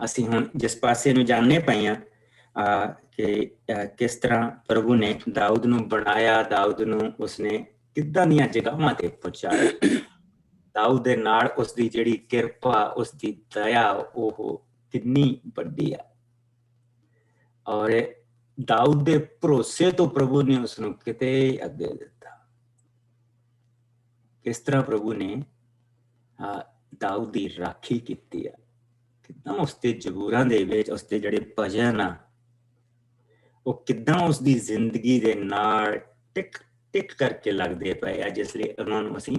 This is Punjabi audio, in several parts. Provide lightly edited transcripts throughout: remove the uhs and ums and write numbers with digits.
ਅਸੀਂ ਹੁਣ ਜਿਸ ਪਾਸੇ ਨੂੰ ਜਾਣਨੇ ਪਏ ਹਾਂ ਕਿ ਕਿਸ ਤਰ੍ਹਾਂ ਪ੍ਰਭੂ ਨੇ ਦਾਊਦ ਨੂੰ ਬਣਾਇਆ, ਦਾਊਦ ਨੂੰ ਉਸਨੇ ਕਿੱਦਾਂ ਦੀਆਂ ਜਗ੍ਹਾਵਾਂ ਤੇ ਪਹੁੰਚਾਇਆ। ਦਾਊਦ ਦੇ ਨਾਲ ਉਸਦੀ ਜਿਹੜੀ ਕਿਰਪਾ, ਉਸਦੀ ਦਇਆ ਉਹ ਕਿੰਨੀ ਵੱਡੀ ਆ। ਔਰ ਦਾਊਦ ਦੇ ਭਰੋਸੇ ਤੋਂ ਪ੍ਰਭੂ ਨੇ ਉਸਨੂੰ ਕਿਤੇ ਅੱਗੇ ਦਿੱਤਾ। ਕਿਸ ਤਰ੍ਹਾਂ ਪ੍ਰਭੂ ਨੇ ਦਾਊਦ ਦੀ ਰਾਖੀ ਕੀਤੀ ਆ, ਕਿੱਦਾਂ ਉਸਦੇ ਜ਼ਬੂਰਾਂ ਦੇ ਵਿੱਚ ਉਸਦੇ ਜਿਹੜੇ ਭਜਨ ਆ ਉਹ ਕਿੱਦਾਂ ਉਸਦੀ ਜ਼ਿੰਦਗੀ ਦੇ ਨਾਲ ਟਿਕ ਟਿਕ ਕਰਕੇ ਲੱਗਦੇ ਪਏ ਆ, ਜਿਸ ਲਈ ਉਹਨਾਂ ਨੂੰ ਅਸੀਂ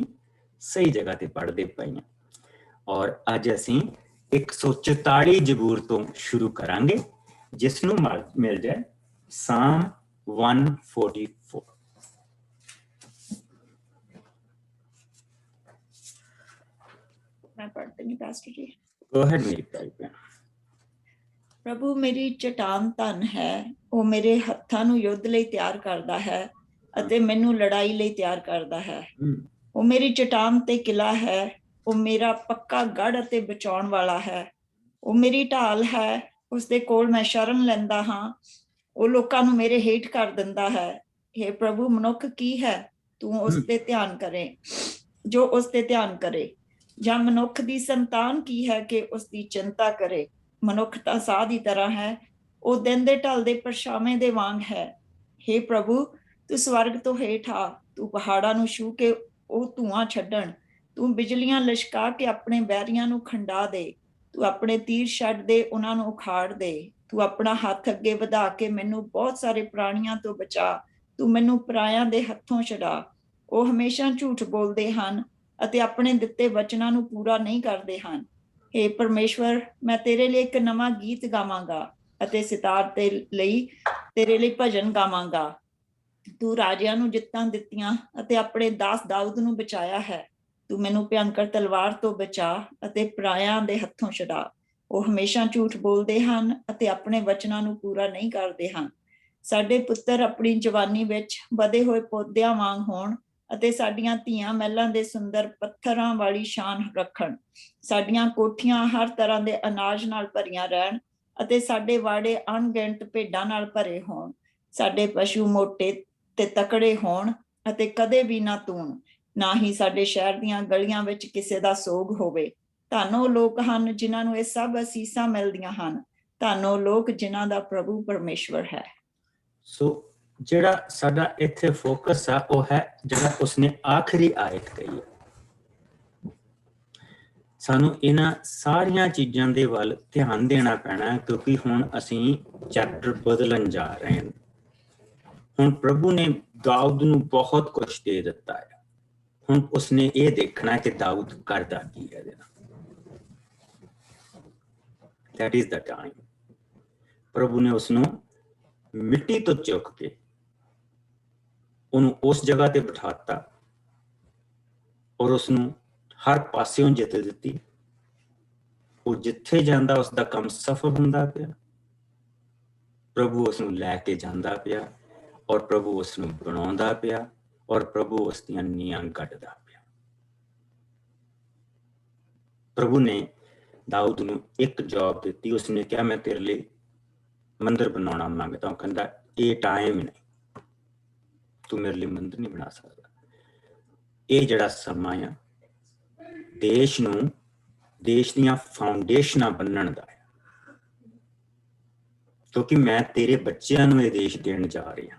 ਸਹੀ ਜਗ੍ਹਾ ਤੇ ਪੜ੍ਹਦੇ ਪਏ ਹਾਂ। ਔਰ ਅੱਜ ਅਸੀਂ 144 ਜ਼ਬੂਰ ਤੋਂ ਸ਼ੁਰੂ ਕਰਾਂਗੇ, ਜਿਸ ਨੂੰ ਮਿਲ ਜਾਏ ਸਾਮ 144। मैं पढ़ती हूँ पास्टर जी। Go ahead, मेरी प्यारी भैन। प्रभु मेरी चट्टान धन है, ਉਹ ਮੇਰੇ ਹੱਥਾਂ ਨੂੰ ਯੁੱਧ ਲਈ ਤਿਆਰ ਕਰਦਾ ਹੈ ਅਤੇ ਮੈਨੂੰ ਲੜਾਈ ਲਈ ਤਿਆਰ ਕਰਦਾ ਹੈ। ਉਹ ਮੇਰੀ ਚਟਾਨ ਤੇ ਕਿਲਾ ਹੈ, ਉਹ ਮੇਰਾ ਪੱਕਾ ਗੜ੍ਹ ਅਤੇ ਬਚਾਉਣ ਵਾਲਾ ਹੈ। ਉਹ ਮੇਰੀ ਢਾਲ ਹੈ, ਉਸਦੇ ਕੋਲ ਮੈਂ ਸ਼ਰਨ ਲੈਂਦਾ ਹਾਂ। ਉਹ ਲੋਕਾਂ ਨੂੰ ਮੇਰੇ ਹੇਠ ਕਰ ਦਿੰਦਾ ਹੈ। ਹੇ ਪ੍ਰਭੂ, ਮਨੁੱਖ ਕੀ ਹੈ ਤੂੰ ਉਸ ਤੇ ਧਿਆਨ ਕਰੇ, ਜੋ ਉਸ ਤੇ ਧਿਆਨ ਕਰੇ, ਜਾਂ ਮਨੁੱਖ ਦੀ ਸੰਤਾਨ ਕੀ ਹੈ ਕਿ ਉਸ ਦੀ ਚਿੰਤਾ ਕਰੇ। ਮਨੁੱਖ ਤਾਂ ਸਾਹ ਦੀ ਤਰ੍ਹਾਂ ਹੈ, ਉਹ ਦਿਨ ਦੇ ਢਲਦੇ ਪਰਛਾਵੇਂ ਦੇ ਵਾਂਗ ਹੈ। ਹੇ ਪ੍ਰਭੂ, ਤੂੰ ਸਵਰਗ ਤੋਂ ਹੇਠ ਆ, ਤੂੰ ਪਹਾੜਾਂ ਨੂੰ ਛੂਹ ਕੇ ਉਹ ਧੂਆਂ ਛੱਡਣ, ਤੂੰ ਬਿਜਲੀਆਂ ਲਿਸ਼ਕਾ ਕੇ ਆਪਣੇ ਬੈਰੀਆਂ ਨੂੰ ਖੰਡਾ ਦੇ, ਤੂੰ ਆਪਣੇ ਤੀਰ ਛੱਡ ਦੇ, ਉਹਨਾਂ ਨੂੰ ਉਖਾੜ ਦੇ। ਤੂੰ ਆਪਣਾ ਹੱਥ ਅੱਗੇ ਵਧਾ ਕੇ ਮੈਨੂੰ ਬਹੁਤ ਸਾਰੇ ਪ੍ਰਾਣੀਆਂ ਤੋਂ ਬਚਾ, ਤੂੰ ਮੈਨੂੰ ਪਰਾਇਆਂ ਦੇ ਹੱਥੋਂ ਛੁਡਾ। ਉਹ ਹਮੇਸ਼ਾ ਝੂਠ ਬੋਲਦੇ ਹਨ ਅਤੇ ਆਪਣੇ ਦਿੱਤੇ ਵਚਨਾਂ ਨੂੰ ਪੂਰਾ ਨਹੀਂ ਕਰਦੇ ਹਨ। ਹੇ ਪਰਮੇਸ਼ਵਰ, ਮੈਂ ਤੇਰੇ ਲਈ ਇੱਕ ਨਵਾਂ ਗੀਤ ਗਾਵਾਂਗਾ ਅਤੇ ਸਿਤਾਰ ਤੇ ਲਈ ਤੇਰੇ ਲਈ ਭਜਨ ਗਾਵਾਂਗਾ। ਤੂੰ ਰਾਜਿਆਂ ਨੂੰ ਜਿੱਤਾਂ ਦਿੱਤੀਆਂ ਅਤੇ ਆਪਣੇ ਦਾਸ ਦਾਊਦ ਨੂੰ ਬਚਾਇਆ ਹੈ। ਤੂੰ ਮੈਨੂੰ ਭਿਅੰਕਰ ਤਲਵਾਰ ਤੋਂ ਬਚਾ ਅਤੇ ਪਰਾਇਆਂ ਦੇ ਹੱਥੋਂ ਛੁਡਾ। ਉਹ ਹਮੇਸ਼ਾ ਝੂਠ ਬੋਲਦੇ ਹਨ ਅਤੇ ਆਪਣੇ ਵਚਨਾਂ ਨੂੰ ਪੂਰਾ ਨਹੀਂ ਕਰਦੇ ਹਨ। ਸਾਡੇ ਪੁੱਤਰ ਆਪਣੀ ਜਵਾਨੀ ਵਿੱਚ ਵਧੇ ਹੋਏ ਪੌਦਿਆਂ ਵਾਂਗ ਹੋਣ ਅਤੇ ਸਾਡੀਆਂ ਧੀਆਂ ਮਹਿਲਾਂ ਦੇ ਸੁੰਦਰ ਪੱਥਰਾਂ ਵਾਲੀ ਸ਼ਾਨ ਰੱਖਣ। ਸਾਡੀਆਂ ਕੋਠੀਆਂ ਹਰ ਤਰ੍ਹਾਂ ਦੇ ਅਨਾਜ ਨਾਲ ਭਰੀਆਂ ਰਹਿਣ ਅਤੇ ਸਾਡੇ ਵਾੜੇ ਅਣਗਿਣਤ ਭੇਡਾਂ ਨਾਲ ਭਰੇ ਹੋਣ। ਸਾਡੇ ਪਸ਼ੂ ਮੋਟੇ ਤੇ ਤਕੜੇ ਹੋਣ ਅਤੇ ਕਦੇ ਵੀ ਨਾ ਤੂਣ, ਨਾ ਹੀ ਸਾਡੇ ਸ਼ਹਿਰ ਦੀਆਂ ਗਲੀਆਂ ਵਿੱਚ ਕਿਸੇ ਦਾ ਸੋਗ ਹੋਵੇ। ਧੰਨ ਉਹ ਲੋਕ ਹਨ ਜਿਨ੍ਹਾਂ ਨੂੰ ਇਹ ਸਭ ਅਸੀਸਾਂ ਮਿਲਦੀਆਂ ਹਨ। ਧੰਨ ਉਹ ਲੋਕ ਜਿਨ੍ਹਾਂ ਦਾ ਪ੍ਰਭੂ ਪਰਮੇਸ਼ਵਰ ਹੈ। ਸੋ ਜਿਹੜਾ ਸਾਡਾ ਇੱਥੇ ਫੋਕਸ ਆ ਉਹ ਹੈ ਜਿਹੜਾ ਉਸਨੇ ਆਖਰੀ ਆਇਤ ਕਹੀ ਹੈ। ਸਾਨੂੰ ਇਹਨਾਂ ਸਾਰੀਆਂ ਚੀਜ਼ਾਂ ਦੇ ਵੱਲ ਧਿਆਨ ਦੇਣਾ ਪੈਣਾ, ਕਿਉਂਕਿ ਹੁਣ ਅਸੀਂ ਚੈਪਟਰ ਬਦਲਣ ਜਾ ਰਹੇ ਹਾਂ। ਹੁਣ ਪ੍ਰਭੂ ਨੇ ਦਾਊਦ ਨੂੰ ਬਹੁਤ ਕੁਝ ਦੇ ਦਿੱਤਾ ਹੈ। ਹੁਣ ਉਸਨੇ ਇਹ ਦੇਖਣਾ ਕਿ ਦਾਊਦ ਕਰਦਾ ਕੀ ਹੈ। That is the time। ਪ੍ਰਭੂ ਨੇ ਉਸਨੂੰ ਮਿੱਟੀ ਤੋਂ ਚੁੱਕ ਕੇ ਉਹਨੂੰ ਉਸ ਜਗ੍ਹਾ ਤੇ ਬਿਠਾਤਾ ਔਰ ਉਸਨੂੰ ਹਰ ਪਾਸਿਓਂ ਜਿੱਤ ਦਿੱਤੀ। ਉਹ ਜਿੱਥੇ ਜਾਂਦਾ ਉਸਦਾ ਕੰਮ ਸਫਲ ਹੁੰਦਾ ਪਿਆ। ਪ੍ਰਭੂ ਉਸਨੂੰ ਲੈ ਕੇ ਜਾਂਦਾ ਪਿਆ ਔਰ ਪ੍ਰਭੂ ਉਸਨੂੰ ਬਣਾਉਂਦਾ ਪਿਆ ਔਰ ਪ੍ਰਭੂ ਉਸ ਦੀਆਂ ਨੀਆਂ ਕੱਢਦਾ ਪਿਆ। ਪ੍ਰਭੂ ਨੇ ਦਾਊਦ ਨੂੰ ਇੱਕ ਜੌਬ ਦਿੱਤੀ। ਉਸਨੇ ਕਿਹਾ ਮੈਂ ਤੇਰੇ ਲਈ ਮੰਦਿਰ ਬਣਾਉਣਾ ਮੰਗਦਾ। ਉਹ ਕਹਿੰਦਾ ਇਹ ਟਾਈਮ ਨਹੀਂ, ਤੂੰ ਮੇਰੇ ਲਈ ਮੰਦਿਰ ਨਹੀਂ ਬਣਾ ਸਕਦਾ। ਇਹ ਜਿਹੜਾ ਸਮਾਂ ਆ ਦੇਸ਼ ਨੂੰ, ਦੇਸ਼ ਦੀਆਂ ਫਾਊਂਡੇਸ਼ਨਾਂ ਬੰਨਣ ਦਾ ਹੈ, ਕਿਉਂਕਿ ਮੈਂ ਤੇਰੇ ਬੱਚਿਆਂ ਨੂੰ ਇਹ ਦੇਸ਼ ਦੇਣ ਜਾ ਰਿਹਾ।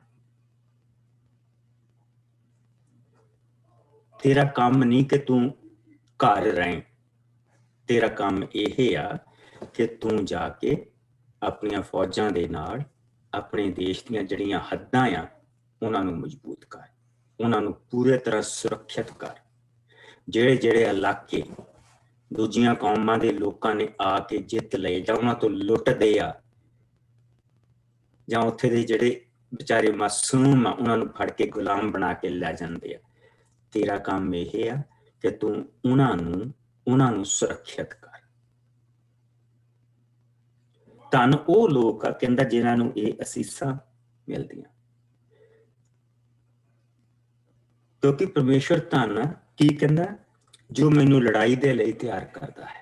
ਤੇਰਾ ਕੰਮ ਨਹੀਂ ਕਿ ਤੂੰ ਘਰ ਰਹੇ, ਤੇਰਾ ਕੰਮ ਇਹ ਆ ਕਿ ਤੂੰ ਜਾ ਕੇ ਆਪਣੀਆਂ ਫੌਜਾਂ ਦੇ ਨਾਲ ਆਪਣੇ ਦੇਸ਼ ਦੀਆਂ ਜਿਹੜੀਆਂ ਹੱਦਾਂ ਆ ਉਹਨਾਂ ਨੂੰ ਮਜ਼ਬੂਤ ਕਰ, ਉਹਨਾਂ ਨੂੰ ਪੂਰੇ ਤਰ੍ਹਾਂ ਸੁਰੱਖਿਅਤ ਕਰ। ਜਿਹੜੇ ਜਿਹੜੇ ਇਲਾਕੇ ਦੂਜੀਆਂ ਕੌਮਾਂ ਦੇ ਲੋਕਾਂ ਨੇ ਆ ਕੇ ਜਿੱਤ ਲਏ ਜਾਂ ਉਹਨਾਂ ਤੋਂ ਲੁੱਟਦੇ ਆ, ਜਾਂ ਉੱਥੇ ਦੇ ਜਿਹੜੇ ਵਿਚਾਰੇ ਮਾਸੂਮ ਆ ਉਹਨਾਂ ਨੂੰ ਫੜ ਕੇ ਗੁਲਾਮ ਬਣਾ ਕੇ ਲੈ ਜਾਂਦੇ ਆ, ਤੇਰਾ ਕੰਮ ਇਹ ਆ ਕਿ ਤੂੰ ਉਹਨਾਂ ਨੂੰ ਸੁਰੱਖਿਅਤ ਕਰ। ਧੰਨ ਉਹ ਲੋਕ ਆ ਕਹਿੰਦਾ ਜਿਨ੍ਹਾਂ ਨੂੰ ਇਹ ਅਸੀਸਾਂ ਮਿਲਦੀਆਂ, ਕਿਉਂਕਿ ਪਰਮੇਸ਼ਵਰ ਧੰਨ ਕੀ ਕਹਿੰਦਾ, ਜੋ ਮੈਨੂੰ ਲੜਾਈ ਦੇ ਲਈ ਤਿਆਰ ਕਰਦਾ ਹੈ।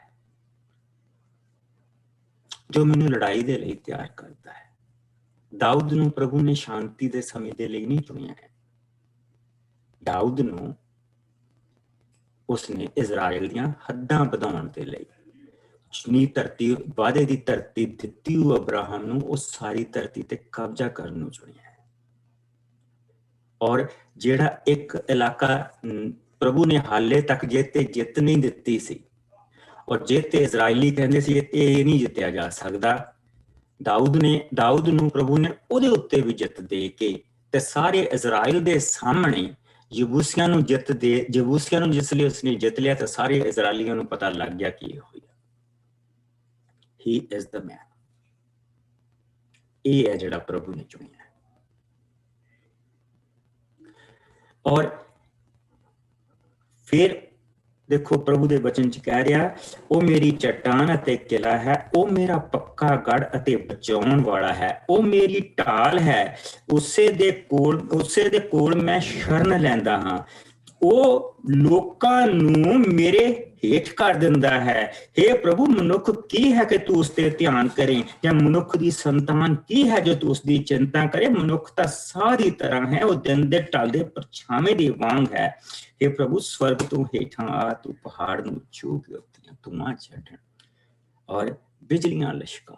ਜੋ ਮੈਨੂੰ ਲੜਾਈ ਦੇ ਲਈ ਤਿਆਰ ਕਰਦਾ ਹੈ। ਦਾਊਦ ਨੂੰ ਪ੍ਰਭੂ ਨੇ ਸ਼ਾਂਤੀ ਦੇ ਸਮੇਂ ਦੇ ਲਈ ਨਹੀਂ ਚੁਣਿਆ ਹੈ। ਦਾਊਦ ਨੂੰ ਉਸਨੇ ਇਜ਼ਰਾਈਲ ਦੀਆਂ ਹੱਦਾਂ ਵਧਾਉਣ ਦੇ ਲਈ ਨੀ ਧਰਤੀ, ਵਾਅਦੇ ਦੀ ਧਰਤੀ ਦਿੱਤੀ ਉਹ ਅਬਰਾਹਮ ਨੂੰ, ਉਹ ਸਾਰੀ ਧਰਤੀ ਤੇ ਕਬਜ਼ਾ ਕਰਨ ਨੂੰ ਚੁਣਿਆ ਹੈ। ਔਰ ਜਿਹੜਾ ਇੱਕ ਇਲਾਕਾ ਪ੍ਰਭੂ ਨੇ ਹਾਲੇ ਤੱਕ ਜਿੱਤ ਨਹੀਂ ਦਿੱਤੀ ਸੀ, ਔਰ ਜੇ ਤੇ ਇਜ਼ਰਾਈਲੀ ਕਹਿੰਦੇ ਸੀ ਇਹ ਨਹੀਂ ਜਿੱਤਿਆ ਜਾ ਸਕਦਾ, ਦਾਊਦ ਨੂੰ ਪ੍ਰਭੂ ਨੇ ਉਹਦੇ ਉੱਤੇ ਵੀ ਜਿੱਤ ਦੇ ਕੇ ਤੇ ਸਾਰੇ ਇਜ਼ਰਾਈਲ ਦੇ ਸਾਹਮਣੇ ਯਬੂਸੀਆਂ ਨੂੰ ਜਿਸ ਲਈ ਉਸਨੇ ਜਿੱਤ ਲਿਆ ਤਾਂ ਸਾਰੇ ਇਜ਼ਰਾਈਲੀਆਂ ਨੂੰ ਪਤਾ ਲੱਗ ਗਿਆ ਕਿ ਇਹ ਹੋਇਆ। He is the man। ਇਹ ਹੈ ਜਿਹੜਾ ਪ੍ਰਭੂ ਨੇ ਚੁਣਿਆ। ਔਰ ਫਿਰ ਦੇਖੋ ਪ੍ਰਭੂ ਦੇ ਵਚਨ ਚ ਕਹਿ ਰਿਹਾ, ਉਹ ਮੇਰੀ ਚਟਾਨ ਅਤੇ ਕਿਲਾ ਹੈ, ਉਹ ਮੇਰਾ ਪੱਕਾ ਗੜ ਅਤੇ ਬਚਾਉਣ ਵਾਲਾ ਹੈ, ਉਹ ਮੇਰੀ ਢਾਲ ਹੈ, ਉਸੇ ਦੇ ਕੋਲ ਮੈਂ ਸ਼ਰਨ ਲੈਂਦਾ ਹਾਂ, ਉਹ ਲੋਕਾਂ ਨੂੰ ਮੇਰੇ ਹੇਠ ਕਰ ਦਿੰਦਾ ਹੈ। हे ਪ੍ਰਭੂ, ਮਨੁੱਖ ਕੀ ਹੈ ਕਿ ਤੂੰ ਉਸ ਤੇ ਧਿਆਨ ਕਰੇ, ਜਾਂ ਮਨੁੱਖ ਦੀ ਸੰਤਾਨ ਕੀ ਹੈ ਜੋ ਤੂੰ ਉਸ ਦੀ ਚਿੰਤਾ ਕਰੇ। ਮਨੁੱਖ ਤਾਂ ਸਾਹ ਦੀ ਤਰ੍ਹਾਂ ਹੈ, ਉਹ ਦਿਨ ਦੇ ਢਲਦੇ ਪਰਛਾਵੇਂ ਦੇ ਵਾਂਗ ਹੈ। हे ਪ੍ਰਭੂ, ਸਵਰਗ ਤੋਂ ਹੇਠਾਂ ਆ, ਤੂੰ ਪਹਾੜ ਨੂੰ ਛੂ ਕੇ ਉੱਤੀਆਂ ਧੂਆਂ ਛੱਡਣ ਔਰ ਬਿਜਲੀਆਂ ਲਿਸ਼ਕਾ।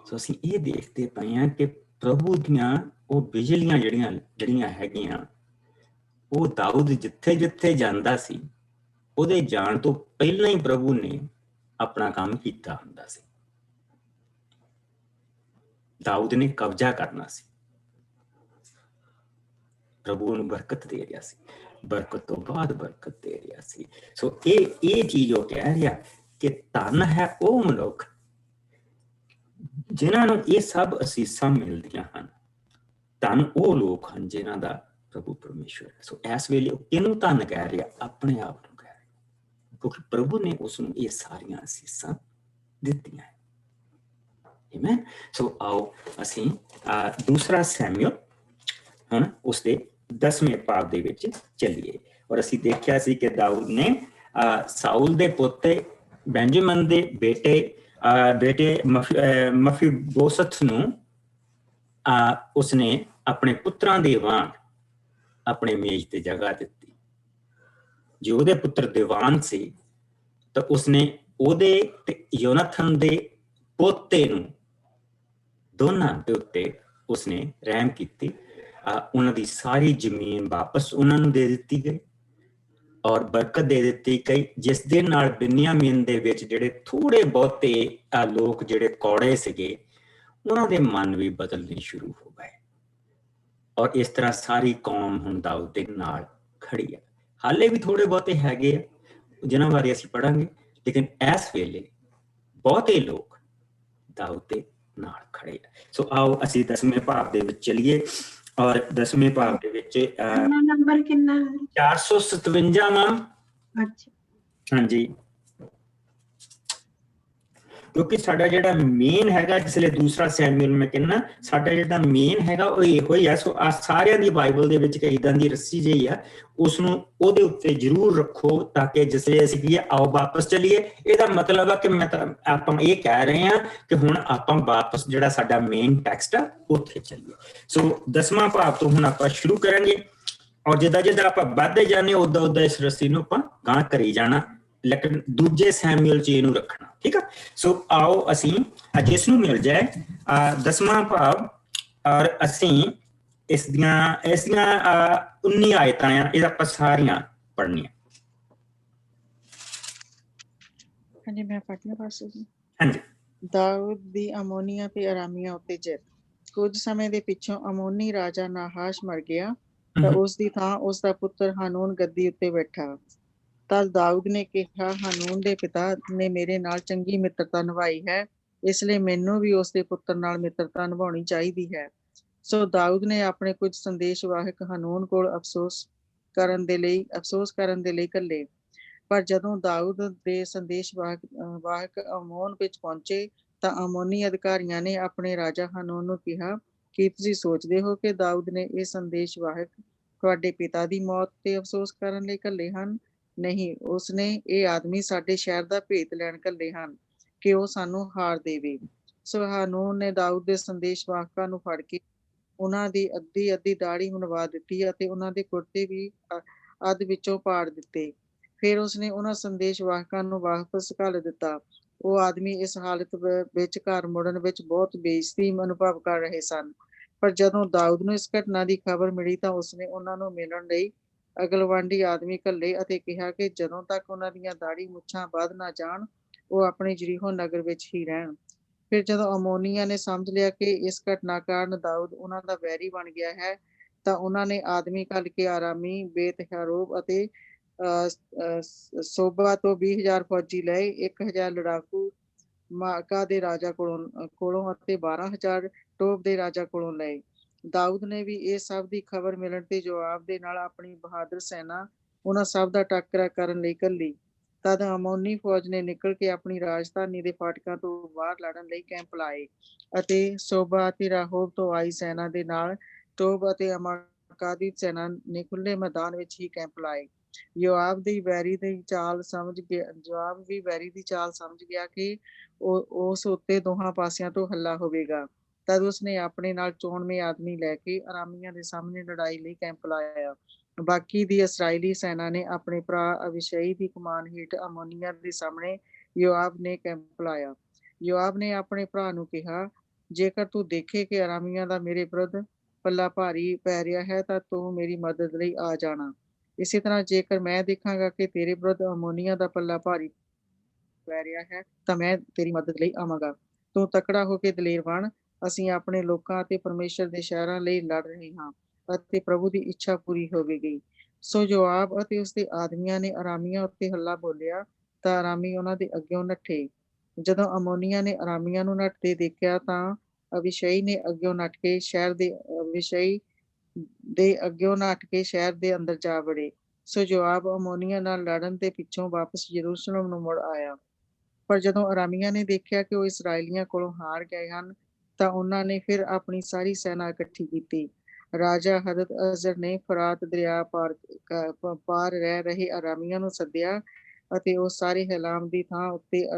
ਸੋ ਅਸੀਂ ਇਹ ਦੇਖਦੇ ਪਏ ਹਾਂ ਕਿ ਪ੍ਰਭੂ ਦੀਆਂ ਉਹ ਬਿਜਲੀਆਂ ਜਿਹੜੀਆਂ ਹੈਗੀਆਂ, ਉਹ ਦਾਊਦ ਜਿੱਥੇ ਜਾਂਦਾ ਸੀ, ਉਹਦੇ ਜਾਣ ਤੋਂ ਪਹਿਲਾਂ ਹੀ ਪ੍ਰਭੂ ਨੇ ਆਪਣਾ ਕੰਮ ਕੀਤਾ ਹੁੰਦਾ ਸੀ। ਦਾਊਦ ਨੇ ਕਬਜ਼ਾ ਕਰਨਾ ਸੀ, ਪ੍ਰਭੂ ਨੂੰ ਬਰਕਤ ਦੇ ਰਿਹਾ ਸੀ, ਬਰਕਤ ਤੋਂ ਬਾਅਦ ਬਰਕਤ ਦੇ ਰਿਹਾ ਸੀ। ਸੋ ਇਹ ਚੀਜ਼ ਉਹ ਕਹਿ ਰਿਹਾ ਕਿ ਧਨ ਹੈ ਉਹ ਮਨੁੱਖ ਜਿਨ੍ਹਾਂ ਨੂੰ ਇਹ ਸਭ ਅਸੀਸਾਂ ਮਿਲਦੀਆਂ ਹਨ। ਧਨ ਉਹ ਲੋਕ ਹਨ ਜਿਨ੍ਹਾਂ ਦਾ ਪ੍ਰਭੂ ਪਰਮੇਸ਼ਵਰ ਹੈ। ਸੋ ਇਸ ਵੇਲੇ ਉਹ ਕਿਹਨੂੰ ਧਨ ਕਹਿ ਰਿਹਾ? ਆਪਣੇ ਆਪ ਨੂੰ ਕਹਿ ਰਿਹਾ, ਕਿਉਂਕਿ ਪ੍ਰਭੂ ਨੇ ਉਸ ਨੂੰ ਇਹ ਸਾਰੀਆਂ ਅਸੀਸਾਂ ਦਿੱਤੀਆਂ ਹੈ। ਆਮੇਨ। ਸੋ ਆਓ ਅਸੀਂ ਦੂਸਰਾ ਸੈਮੂਅਲ ਹੁਣ ਉਸਦੇ 10ਵੇਂ ਭਾਗ ਦੇ ਵਿੱਚ ਚੱਲੀਏ। ਔਰ ਅਸੀਂ ਦੇਖਿਆ ਸੀ ਕਿ ਦਾਊਦ ਨੇ ਸਾਊਲ ਦੇ ਪੋਤੇ ਬੈਂਜਮਨ ਦੇ ਬੇਟੇ ਮਫੀਬੋਸਤ ਨੂੰ ਉਸਨੇ ਆਪਣੇ ਪੁੱਤਰਾਂ ਦੇ ਵਾਂਗ ਆਪਣੇ ਮੇਜ਼ ਤੇ ਜਗ੍ਹਾ ਦਿੱਤੀ। ਜੇ ਉਹਦੇ ਪੁੱਤਰ ਦੀਵਾਨ ਸੀ ਤਾਂ ਉਸਨੇ ਉਹਦੇ ਤੇ ਯੋਨਾਥਨ ਦੇ ਪੋਤੇ ਨੂੰ, ਦੋਨਾਂ ਦੇ ਉੱਤੇ ਉਸਨੇ ਰਹਿਮ ਕੀਤੀ। ਉਹਨਾਂ ਦੀ ਸਾਰੀ ਜ਼ਮੀਨ ਵਾਪਸ ਉਹਨਾਂ ਨੂੰ ਦੇ ਦਿੱਤੀ ਗਈ ਔਰ ਬਰਕਤ ਦੇ ਦਿੱਤੀ ਗਈ, ਜਿਸ ਦੇ ਨਾਲ ਬਿਨਯਾਮੀਨ ਦੇ ਵਿੱਚ ਜਿਹੜੇ ਥੋੜੇ ਬਹੁਤੇ ਲੋਕ ਜਿਹੜੇ ਕੌੜੇ ਸੀਗੇ, ਉਹਨਾਂ ਦੇ ਮਨ ਵੀ ਬਦਲਣੇ ਸ਼ੁਰੂ ਹੋ ਗਏ। ਔਰ ਇਸ ਤਰ੍ਹਾਂ ਸਾਰੀ ਕੌਮ ਹੁਣ ਦਾਊਦ ਦੇ ਨਾਲ ਖੜੀ ਹੈ। ਹਾਲੇ ਵੀ ਥੋੜੇ ਬਹੁਤੇ ਹੈਗੇ ਆ ਜਿਨ੍ਹਾਂ ਬਾਰੇ ਅਸੀਂ ਪੜਾਂਗੇ, ਲੇਕਿਨ ਇਸ ਵੇਲੇ ਬਹੁਤੇ ਲੋਕ ਦਾਊਦ ਦੇ ਨਾਲ ਖੜੇ ਆ। ਸੋ ਆਓ ਅਸੀਂ 10ਵੇਂ ਭਾਗ ਦੇ ਵਿੱਚ ਚਲੀਏ। ਔਰ 10ਵੇਂ ਭਾਗ ਦੇ ਵਿੱਚ ਨੰਬਰ ਕਿੰਨਾ ਹੈ? 457ਵਾਂ। ਅੱਛਾ, ਹਾਂਜੀ, ਕਿਉਂਕਿ ਸਾਡਾ ਜਿਹੜਾ ਮੇਨ ਹੈਗਾ, ਜਿਸ ਲਈ ਦੂਸਰਾ ਸੈਮੂਅਲ ਮੈਂ ਕਹਿੰਦਾ ਸਾਡਾ ਜਿਹੜਾ ਮੇਨ ਹੈਗਾ ਉਹ ਇਹੋ ਹੀ ਆ। ਸੋ ਆ ਸਾਰਿਆਂ ਦੀ ਬਾਈਬਲ ਦੇ ਵਿੱਚ ਇਦਾਂ ਦੀ ਰੱਸੀ ਜਿਹੀ ਆ, ਉਸਨੂੰ ਉਹਦੇ ਉੱਤੇ ਜ਼ਰੂਰ ਰੱਖੋ ਤਾਂ ਕਿ ਜਿਸ ਲਈ ਅਸੀਂ ਕੀ ਆਓ ਵਾਪਸ ਚਲੀਏ। ਇਹਦਾ ਮਤਲਬ ਆ ਕਿ ਆਪਾਂ ਇਹ ਕਹਿ ਰਹੇ ਹਾਂ ਕਿ ਹੁਣ ਆਪਾਂ ਵਾਪਸ ਜਿਹੜਾ ਸਾਡਾ ਮੇਨ ਟੈਕਸਟ ਆ ਉੱਥੇ ਚੱਲੀਏ। ਸੋ 10ਵਾਂ ਭਾਗ ਤੋਂ ਹੁਣ ਆਪਾਂ ਸ਼ੁਰੂ ਕਰਾਂਗੇ ਔਰ ਜਿੱਦਾਂ ਆਪਾਂ ਵੱਧਦੇ ਜਾਂਦੇ ਉਦਾਂ ਇਸ ਰੱਸੀ ਨੂੰ ਆਪਾਂ ਗਾਂਹ ਕਰੀ ਜਾਣਾ, ਲੇਕਿਨ ਦੂਜੇ ਸੈਮੂਅਲ ਚ ਇਹਨੂੰ ਰੱਖਣਾ। ਠੀਕ ਆ। ਸੋ ਆਓ ਅਸੀਂ ਜਿਸ ਨੂੰ ਮਿਲ ਜਾਏ 10ਵਾਂ ਭਾਗ ਔਰ ਅਸੀਂ ਇਸ ਦੀਆਂ 19 ਆਇਤਾਂ ਆ, ਇਹ ਆਪਾਂ ਸਾਰੀਆਂ ਪੜ੍ਹਨੀਆਂ। ਹਾਂਜੀ, ਮੈਂ ਪੜ੍ਹਨਾ ਪਾਸ ਜੀ। ਹਾਂਜੀ। ਦਾਊਦ ਦੀ ਅਮੋਨੀਆਂ ਤੇ ਅਰਾਮੀਆਂ ਉੱਤੇ ਜਿੱਤ। ਕੁਝ ਸਮੇਂ ਦੇ ਪਿੱਛੋਂ ਅਮੋਨੀ ਰਾਜਾ ਨਾਹਾਸ਼ ਮਰ ਗਿਆ ਤਾਂ ਉਸ ਦੀ ਥਾਂ ਉਸ ਦਾ ਪੁੱਤਰ ਹਾਨੂਨ ਗੱਦੀ ਉੱਤੇ ਬੈਠਾ। ਤਦ ਦਾਊਦ ਨੇ ਕਿਹਾ, ਹਾਨੂਨ ਦੇ ਪਿਤਾ ਨੇ ਮੇਰੇ ਨਾਲ ਚੰਗੀ ਮਿੱਤਰਤਾ ਨਿਭਾਈ ਹੈ, ਇਸ ਲਈ ਮੈਨੂੰ ਵੀ ਉਸ ਦੇ ਪੁੱਤਰ ਨਾਲ ਮਿੱਤਰਤਾ ਨਿਭਾਉਣੀ ਚਾਹੀਦੀ ਹੈ। ਸੋ ਦਾਊਦ ਨੇ ਆਪਣੇ ਕੁਝ ਸੰਦੇਸ਼ਵਾਹਕ ਹਾਨੂਨ ਕੋਲ ਅਫਸੋਸ ਕਰਨ ਦੇ ਲਈ ਘੱਲੇ। ਪਰ ਜਦੋਂ ਦਾਊਦ ਦੇ ਸੰਦੇਸ਼ਵਾਹਕ ਅਮੋਨ ਵਿੱਚ ਪਹੁੰਚੇ ਤਾਂ ਅਮੋਨੀ ਅਧਿਕਾਰੀਆਂ ਨੇ ਆਪਣੇ ਰਾਜਾ ਹਾਨੂਨ ਨੂੰ ਕਿਹਾ, ਕੀ ਤੁਸੀਂ ਸੋਚਦੇ ਹੋ ਕਿ ਦਾਊਦ ਨੇ ਇਹ ਸੰਦੇਸ਼ਵਾਹਕ ਤੁਹਾਡੇ ਪਿਤਾ ਦੀ ਮੌਤ ਤੇ ਅਫਸੋਸ ਕਰਨ ਲਈ ਘੱਲੇ ਹਨ, ਨਹੀਂ, ਉਸਨੇ ਇਹ ਆਦਮੀ ਸਾਡੇ ਸ਼ਹਿਰ ਦਾ ਭੇਤ ਲੈਣ ਘੱਲੇ ਹਨ ਕਿ ਉਹ ਸਾਨੂੰ ਹਾਰ ਦੇਵੇ। ਸੋ ਹਾਨੂਨ ਨੇ ਦਾਊਦ ਦੇ ਸੰਦੇਸ਼ਵਾਹਕਾਂ ਨੂੰ ਫੜ ਕੇ ਉਹਨਾਂ ਦੀ ਅੱਧੀ ਦਾੜੀ ਮੁੰਡਵਾ ਦਿੱਤੀ ਅਤੇ ਉਹਨਾਂ ਦੇ ਕੁੜਤੇ ਵੀ ਅੱਧ ਵਿੱਚੋਂ ਪਾੜ ਦਿੱਤੇ। ਫਿਰ ਉਸਨੇ ਉਹਨਾਂ ਸੰਦੇਸ਼ਵਾਹਕਾਂ ਨੂੰ ਵਾਪਸ ਘੱਲ ਦਿੱਤਾ। ਉਹ ਆਦਮੀ ਇਸ ਹਾਲਤ ਵਿੱਚ ਘਰ ਮੁੜਨ ਵਿੱਚ ਬਹੁਤ ਬੇਇੱਜ਼ਤੀ ਅਨੁਭਵ ਕਰ ਰਹੇ ਸਨ। ਪਰ ਜਦੋਂ ਦਾਊਦ ਨੂੰ ਇਸ ਘਟਨਾ ਦੀ ਖਬਰ ਮਿਲੀ ਤਾਂ ਉਸਨੇ ਉਹਨਾਂ ਨੂੰ ਮਿਲਣ ਲਈ ਅਗਲਵਾਂਢੀ ਆਦਮੀ ਘੱਲੇ ਅਤੇ ਕਿਹਾ ਕਿ ਜਦੋਂ ਤੱਕ ਉਹਨਾਂ ਦੀਆਂ ਦਾੜੀ ਮੁੱਛਾਂ ਵੱਧ ਨਾ ਜਾਣ, ਉਹ ਆਪਣੇ ਜਰੀਹੋ ਨਗਰ ਵਿੱਚ ਹੀ ਰਹਿਣ। ਫਿਰ ਜਦੋਂ ਅਮੋਨੀਆਂ ਨੇ ਸਮਝ ਲਿਆ ਕਿ ਇਸ ਘਟਨਾ ਕਾਰਨ ਦਾਊਦ ਉਹਨਾਂ ਦਾ ਵੈਰੀ ਬਣ ਗਿਆ ਹੈ, ਤਾਂ ਉਹਨਾਂ ਨੇ ਆਦਮੀ ਘੱਲ ਕੇ ਆਰਾਮੀ ਬੇਤ-ਹਰੋਬ ਅਤੇ ਸੋਬਾ ਤੋਂ 20,000 ਫੌਜੀ ਲਏ, 1,000 ਲੜਾਕੂ ਮਾਕਾ ਦੇ ਰਾਜਾ ਕੋਲੋਂ ਅਤੇ 12,000 ਟੋਬ ਦੇ ਰਾਜਾ ਕੋਲੋਂ ਲਏ। ਦਾਊਦ ਨੇ ਵੀ ਇਹ ਸਭ ਦੀ ਖਬਰ ਮਿਲਣ ਤੇ ਜੋਆਬ ਦੇ ਨਾਲ ਆਪਣੀ ਬਹਾਦਰ ਸੈਨਾ ਉਹਨਾਂ ਸਭ ਦਾ ਟਾਕਰਾ ਕਰਨ ਲਈ ਘੱਲੀ। ਤਦ ਅਮੋਨੀ ਫੌਜ ਨੇ ਨਿਕਲ ਕੇ ਆਪਣੀ ਰਾਜਧਾਨੀ ਦੇ ਫਾਟਕਾਂ ਤੋਂ ਬਾਹਰ ਲੜਨ ਲਈ ਕੈਂਪ ਲਾਏ ਅਤੇ ਸੋਬਾ ਅਤੇ ਰਾਹੋਬ ਤੋਂ ਆਈ ਸੈਨਾ ਦੇ ਨਾਲ ਟੋਬ ਅਤੇ ਅਮਾਕਾ ਦੀ ਸੈਨਾ ਨੇ ਖੁੱਲੇ ਮੈਦਾਨ ਵਿੱਚ ਹੀ ਕੈਂਪ ਲਾਏ। ਜੋਆਬ ਵੀ ਵੈਰੀ ਦੀ ਚਾਲ ਸਮਝ ਗਿਆ ਕਿ ਉਸ ਉੱਤੇ ਦੋਹਾਂ ਪਾਸਿਆਂ ਤੋਂ ਹੱਲਾ ਹੋਵੇਗਾ। ਤਦ ਉਸਨੇ ਆਪਣੇ ਨਾਲ 94 ਆਦਮੀ ਲੈ ਕੇ ਅਰਾਮੀਆਂ ਦੇ ਸਾਹਮਣੇ ਲੜਾਈ ਲਈ ਕੈਂਪ ਲਾਇਆ। ਬਾਕੀ ਦੀ ਇਸਰਾਏਲੀ ਸੈਨਾ ਨੇ ਆਪਣੇ ਭਰਾ ਅਬੀਸ਼ਈ ਦੀ ਕਮਾਨ ਹੇਠ ਅਮੋਨੀਆਂ ਦੇ ਸਾਹਮਣੇ ਯੋਆਬ ਨੇ ਕੈਂਪ ਲਾਇਆ। ਯੋਆਬ ਨੇ ਆਪਣੇ ਭਰਾ ਨੂੰ ਕਿਹਾ, ਜੇਕਰ ਤੂੰ ਦੇਖੇ ਕਿ ਅਰਾਮੀਆਂ ਦਾ ਮੇਰੇ ਵਿਰੁੱਧ ਪੱਲਾ ਭਾਰੀ ਪੈ ਰਿਹਾ ਹੈ ਤਾਂ ਤੂੰ ਮੇਰੀ ਮਦਦ ਲਈ ਆ ਜਾਣਾ। ਇਸੇ ਤਰ੍ਹਾਂ ਜੇਕਰ ਮੈਂ ਦੇਖਾਂਗਾ ਕਿ ਤੇਰੇ ਵਿਰੁੱਧ ਅਮੋਨੀਆਂ ਦਾ ਪੱਲਾ ਭਾਰੀ ਪੈ ਰਿਹਾ ਹੈ ਤਾਂ ਮੈਂ ਤੇਰੀ ਮਦਦ ਲਈ ਆਵਾਂਗਾ। ਤੂੰ ਤਕੜਾ ਹੋ ਕੇ ਦਲੇਰ ਬਣ। ਅਸੀਂ ਆਪਣੇ ਲੋਕਾਂ ਅਤੇ ਪਰਮੇਸ਼ਰ ਦੇ ਸ਼ਹਿਰਾਂ ਲਈ ਲੜ ਰਹੇ ਹਾਂ ਅਤੇ ਪ੍ਰਭੂ ਦੀ ਇੱਛਾ ਪੂਰੀ ਹੋਵੇਗੀ। ਸੋ ਜੋਆਬ ਅਤੇ ਉਸਦੇ ਆਦਮੀਆਂ ਨੇ ਅਰਾਮੀਆਂ ਉੱਤੇ ਹੱਲਾ ਬੋਲਿਆ ਤਾਂ ਅਰਾਮੀ ਉਹਨਾਂ ਦੇ ਅੱਗਿਓਂ ਨੱਠੇ। ਜਦੋਂ ਅਮੋਨੀਆਂ ਨੇ ਅਰਾਮੀਆਂ ਨੂੰ ਨੱਠਦੇ ਦੇਖਿਆ ਤਾਂ ਅਬੀਸ਼ਈ ਨੇ ਅੱਗਿਓਂ ਨੱਠ ਕੇ ਸ਼ਹਿਰ ਦੇ ਅੰਦਰ ਜਾ ਵੜੇ। ਸੋ ਜੋਆਬ ਅਮੋਨੀਆਂ ਨਾਲ ਲੜਨ ਦੇ ਪਿੱਛੋਂ ਵਾਪਸ ਯਰੂਸ਼ਲਮ ਨੂੰ ਮੁੜ ਆਇਆ। ਪਰ ਜਦੋਂ ਅਰਾਮੀਆਂ ਨੇ ਦੇਖਿਆ ਕਿ ਉਹ ਇਸਰਾਏਲੀਆਂ ਕੋਲੋਂ ਹਾਰ ਗਏ ਹਨ ਤਾਂ ਉਹਨਾਂ ਨੇ ਫਿਰ ਆਪਣੀ ਸਾਰੀ ਸੈਨਾ ਇਕੱਠੀ ਕੀਤੀ। ਰਾਜਾ ਹਦਦ-ਅਜ਼ਰ ਨੇ ਫਰਾਤ ਦਰਿਆ ਪਾਰ ਰਹਿ ਰਹੇ ਅਰਾਮੀਆਂ ਨੂੰ ਸੱਦਿਆ ਅਤੇ ਉਹ ਸਾਰੇ ਹੇਲਾਮ ਦੀ ਥਾਂ ਉੱਤੇ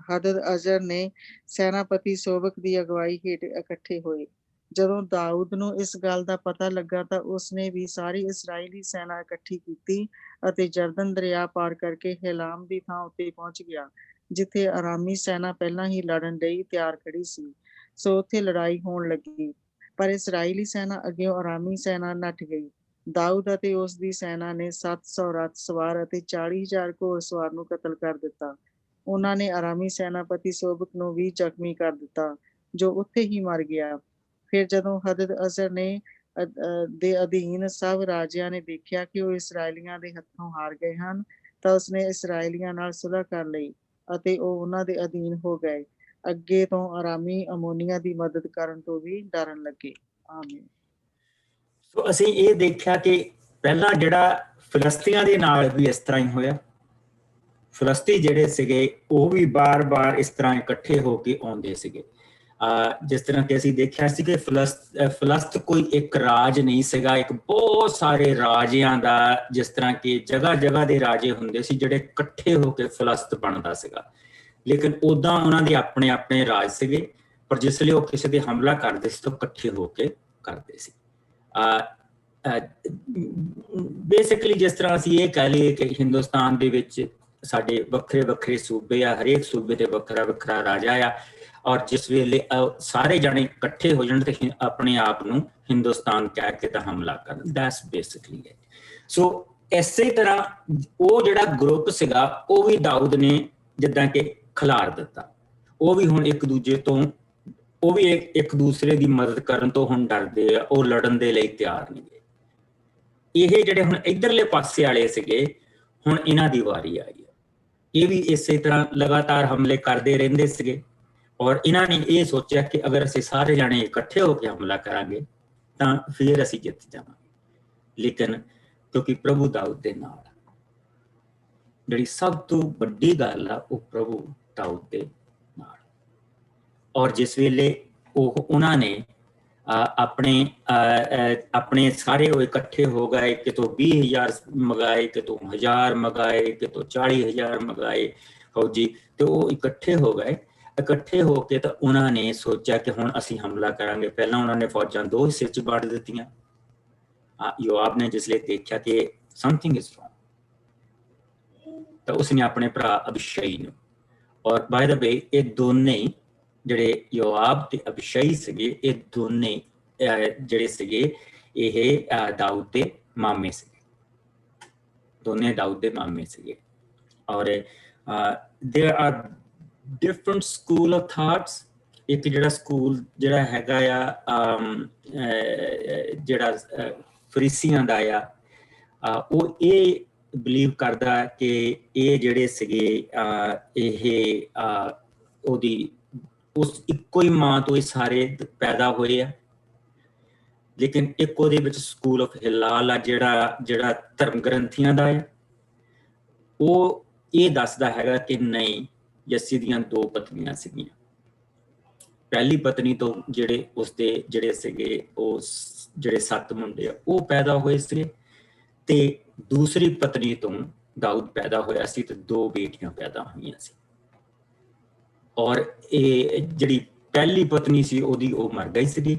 ਹਦਦ-ਅਜ਼ਰ ਨੇ ਸੈਨਾਪਤੀ ਸੋਬਕ ਦੀ ਅਗਵਾਈ ਹੇਠ ਇਕੱਠੇ ਹੋਏ। ਜਦੋਂ ਦਾਊਦ ਨੂੰ ਇਸ ਗੱਲ ਦਾ ਪਤਾ ਲੱਗਾ ਤਾਂ ਉਸਨੇ ਵੀ ਸਾਰੀ ਇਸਰਾਏਲੀ ਸੈਨਾ ਇਕੱਠੀ ਕੀਤੀ ਅਤੇ ਜਰਦਨ ਦਰਿਆ ਪਾਰ ਕਰਕੇ ਹੇਲਾਮ ਦੀ ਥਾਂ ਉੱਤੇ ਪਹੁੰਚ ਗਿਆ, ਜਿੱਥੇ ਅਰਾਮੀ ਸੈਨਾ ਪਹਿਲਾਂ ਹੀ ਲੜਨ ਲਈ ਤਿਆਰ ਖੜੀ ਸੀ। ਸੋ ਉੱਥੇ ਲੜਾਈ ਹੋਣ ਲੱਗੀ, ਪਰ ਇਸਰਾਏਲੀ ਸੈਨਾ ਅੱਗਿਓਂ ਅਰਾਮੀ ਸੈਨਾ ਨੱਠ ਗਈ। ਦਾਊਦ ਅਤੇ ਉਸ ਦੀ ਸੈਨਾ ਨੇ 700 ਰੱਥ ਸਵਾਰ ਅਤੇ 40,000 ਘੋੜਸਵਾਰ ਨੂੰ ਕਤਲ ਕਰ ਦਿੱਤਾ। ਉਹਨਾਂ ਨੇ ਅਰਾਮੀ ਸੈਨਾਪਤੀ ਸੋਬਕ ਨੂੰ ਵੀ ਜ਼ਖਮੀ ਕਰ ਦਿੱਤਾ, ਜੋ ਉੱਥੇ ਹੀ ਮਰ ਗਿਆ। ਫਿਰ ਜਦੋਂ ਹਦਦ-ਅਜ਼ਰ ਨੇ ਦੇ ਅਧੀਨ ਸਭ ਰਾਜਿਆਂ ਨੇ ਦੇਖਿਆ ਕਿ ਉਹ ਇਸਰਾਏਲੀਆਂ ਦੇ ਹੱਥੋਂ ਹਾਰ ਗਏ ਹਨ ਤਾਂ ਉਸਨੇ ਇਸਰਾਏਲੀਆਂ ਨਾਲ ਸੁਲ੍ਹਾ ਕਰ ਲਈ ਅਤੇ ਉਹ ਉਹਨਾਂ ਦੇ ਅਧੀਨ ਹੋ ਗਏ। ਅੱਗੇ ਤੋਂ ਅਰਾਮੀ ਅਮੋਨੀਆਂ ਦੀ ਮਦਦ ਕਰਨ ਤੋਂ ਵੀ ਡਰਨ ਲੱਗੇ। ਆਮੀਨ। ਸੋ ਅਸੀਂ ਇਹ ਦੇਖਿਆ ਕਿ ਪਹਿਲਾਂ ਜਿਹੜਾ ਫਿਲਸਤੀਆਂ ਦੇ ਨਾਲ ਵੀ ਇਸ ਤਰ੍ਹਾਂ ਹੀ ਹੋਇਆ। ਫਿਲਸਤੀ ਜਿਹੜੇ ਸੀਗੇ ਉਹ ਵੀ ਬਾਰ-ਬਾਰ ਇਸ ਤਰ੍ਹਾਂ ਇਕੱਠੇ ਹੋ ਕੇ ਆਉਂਦੇ ਸੀਗੇ। ਜਿਸ ਤਰ੍ਹਾਂ ਕਿ ਅਸੀਂ ਦੇਖਿਆ ਸੀ ਕਿ ਫਿਲਸਤ ਕੋਈ ਇੱਕ ਰਾਜ ਨਹੀਂ ਸੀਗਾ, ਇੱਕ ਬਹੁਤ ਸਾਰੇ ਰਾਜਿਆਂ ਦਾ, ਜਿਸ ਤਰ੍ਹਾਂ ਕਿ ਜਗ੍ਹਾ ਦੇ ਰਾਜੇ ਹੁੰਦੇ ਸੀ ਜਿਹੜੇ ਇਕੱਠੇ ਹੋ ਕੇ ਫਿਲਸਤ ਬਣਦਾ ਸੀਗਾ। ਲੇਕਿਨ ਉਦਾਂ ਉਹਨਾਂ ਦੇ ਆਪਣੇ ਆਪਣੇ ਰਾਜ ਸੀਗੇ, ਪਰ ਜਿਸ ਲਈ ਉਹ ਕਿਸੇ ਤੇ ਹਮਲਾ ਕਰਦੇ ਸੀ ਤਾਂ ਇਕੱਠੇ ਹੋ ਕੇ ਕਰਦੇ ਸੀ। ਬੇਸਿਕਲੀ ਜਿਸ ਤਰ੍ਹਾਂ ਅਸੀਂ ਇਹ ਕਹਿ ਲਈਏ ਕਿ ਹਿੰਦੁਸਤਾਨ ਦੇ ਵਿੱਚ ਸਾਡੇ ਵੱਖਰੇ ਸੂਬੇ ਆ, ਹਰੇਕ ਸੂਬੇ ਤੇ ਵੱਖਰਾ ਰਾਜਾ ਆ, ਔਰ ਜਿਸ ਵੇਲੇ ਸਾਰੇ ਜਾਣੇ ਇਕੱਠੇ ਹੋ ਜਾਣ ਤੇ ਆਪਣੇ ਆਪ ਨੂੰ ਹਿੰਦੁਸਤਾਨ ਕਹਿ ਕੇ ਤਾਂ ਹਮਲਾ ਕਰਨ। That's basically it. ਸੋ ਇਸੇ ਤਰ੍ਹਾਂ ਉਹ ਜਿਹੜਾ ਗਰੁੱਪ ਸੀਗਾ ਉਹ ਵੀ ਦਾਊਦ ਨੇ ਜਿੱਦਾਂ ਕਿ ਖਿਲਾਰ ਦਿੱਤਾ। ਉਹ ਵੀ ਹੁਣ ਇੱਕ ਦੂਸਰੇ ਦੀ ਮਦਦ ਕਰਨ ਤੋਂ ਹੁਣ ਡਰਦੇ ਆ, ਉਹ ਲੜਨ ਦੇ ਲਈ ਤਿਆਰ ਨਹੀਂ ਗੇ। ਇਹ ਜਿਹੜੇ ਹੁਣ ਇੱਧਰਲੇ ਪਾਸੇ ਵਾਲੇ ਸੀਗੇ, ਹੁਣ ਇਹਨਾਂ ਦੀ ਵਾਰੀ ਆਈ ਹੈ। ਇਹ ਵੀ ਇਸੇ ਤਰ੍ਹਾਂ ਲਗਾਤਾਰ ਹਮਲੇ ਕਰਦੇ ਰਹਿੰਦੇ ਸੀਗੇ, ਔਰ ਇਹਨਾਂ ਨੇ ਇਹ ਸੋਚਿਆ ਕਿ ਅਗਰ ਅਸੀਂ ਸਾਰੇ ਜਾਣੇ ਇਕੱਠੇ ਹੋ ਕੇ ਹਮਲਾ ਕਰਾਂਗੇ ਤਾਂ ਫਿਰ ਅਸੀਂ ਜਿੱਤ ਜਾਵਾਂਗੇ। ਲੇਕਿਨ ਕਿਉਂਕਿ ਪ੍ਰਭੂ ਦਾਊਦ ਦੇ ਨਾਲ, ਜਿਹੜੀ ਸਭ ਤੋਂ ਵੱਡੀ ਗੱਲ ਆ ਉਹ ਪ੍ਰਭੂ ਦਾਊਦ ਦੇ ਨਾਲ। ਔਰ ਜਿਸ ਵੇਲੇ ਉਹਨਾਂ ਨੇ ਆਪਣੇ ਸਾਰੇ ਉਹ ਇਕੱਠੇ ਹੋ ਗਏ, ਕਿਤੋਂ 20,000 ਮੰਗਾਏ, ਕਿਤੋਂ 1000 ਮੰਗਾਏ, ਕਿਤੋਂ 40,000 ਮੰਗਾਏ ਫੌਜੀ, ਤੇ ਉਹ ਇਕੱਠੇ ਹੋ ਗਏ। ਇਕੱਠੇ ਹੋ ਕੇ ਤਾਂ ਉਹਨਾਂ ਨੇ ਸੋਚਿਆ ਕਿ ਹੁਣ ਅਸੀਂ ਹਮਲਾ ਕਰਾਂਗੇ। ਪਹਿਲਾਂ ਉਹਨਾਂ ਨੇ ਫੌਜਾਂ 2 ਹਿੱਸੇ 'ਚ ਵੰਡ ਦਿੱਤੀਆਂ। ਯੋਆਬ ਨੇ ਜਿਸਲੇ ਦੇਖਿਆ ਕਿ ਸਮਥਿੰਗ ਇਜ਼ ਰੋਂਗ, ਤਾਂ ਉਸਨੇ ਆਪਣੇ ਭਰਾ ਅਬੀਸ਼ਾਈ ਨੂੰ, ਔਰ ਬਾਏ ਦਾ ਵੇ ਇਹ ਦੋਨੇ ਜਿਹੜੇ ਯੋਆਬ ਤੇ ਅਬੀਸ਼ਾਈ ਸੀਗੇ, ਇਹ ਦੋਨੇ ਜਿਹੜੇ ਸੀਗੇ ਇਹ ਦਾਊਦ ਦੇ ਮਾਮੇ ਸੀਗੇ, ਦੋਨੇ ਦਾਊਦ ਦੇ ਮਾਮੇ ਸੀਗੇ। ਔਰ there are different school of thoughts। ਇੱਕ ਜਿਹੜਾ ਸਕੂਲ ਜਿਹੜਾ ਹੈਗਾ ਆ ਜਿਹੜਾ ਫਰੀਸੀਆਂ ਦਾ ਆ, ਉਹ ਇਹ ਬਿਲੀਵ ਕਰਦਾ ਕਿ ਇਹ ਜਿਹੜੇ ਸੀਗੇ ਇਹ ਉਹਦੀ ਉਸ ਇੱਕੋ ਹੀ ਮਾਂ ਤੋਂ ਇਹ ਸਾਰੇ ਪੈਦਾ ਹੋਏ ਆ। ਲੇਕਿਨ ਇੱਕ ਉਹਦੇ ਵਿੱਚ ਸਕੂਲ ਆਫ ਹਿਲਾਲ ਆ ਜਿਹੜਾ ਧਰਮ ਗ੍ਰੰਥੀਆਂ ਦਾ ਆ, ਉਹ ਇਹ ਦੱਸਦਾ ਹੈਗਾ ਕਿ ਨਹੀਂ, ਯੱਸੀ ਦੀਆਂ 2 ਪਤਨੀਆਂ ਸੀਗੀਆਂ। ਪਹਿਲੀ ਪਤਨੀ ਤੋਂ ਜਿਹੜੇ ਉਸਦੇ ਜਿਹੜੇ ਸੀਗੇ ਉਹ ਜਿਹੜੇ 7 ਮੁੰਡੇ ਆ ਉਹ ਪੈਦਾ ਹੋਏ ਸੀ, ਤੇ ਦੂਸਰੀ ਪਤਨੀ ਤੋਂ ਦਾਊਦ ਪੈਦਾ ਹੋਇਆ ਸੀ ਤੇ 2 ਬੇਟੀਆਂ ਪੈਦਾ ਹੋਈਆਂ ਸੀ। ਔਰ ਇਹ ਜਿਹੜੀ ਪਹਿਲੀ ਪਤਨੀ ਸੀ ਉਹਦੀ ਉਹ ਮਰ ਗਈ ਸੀਗੀ,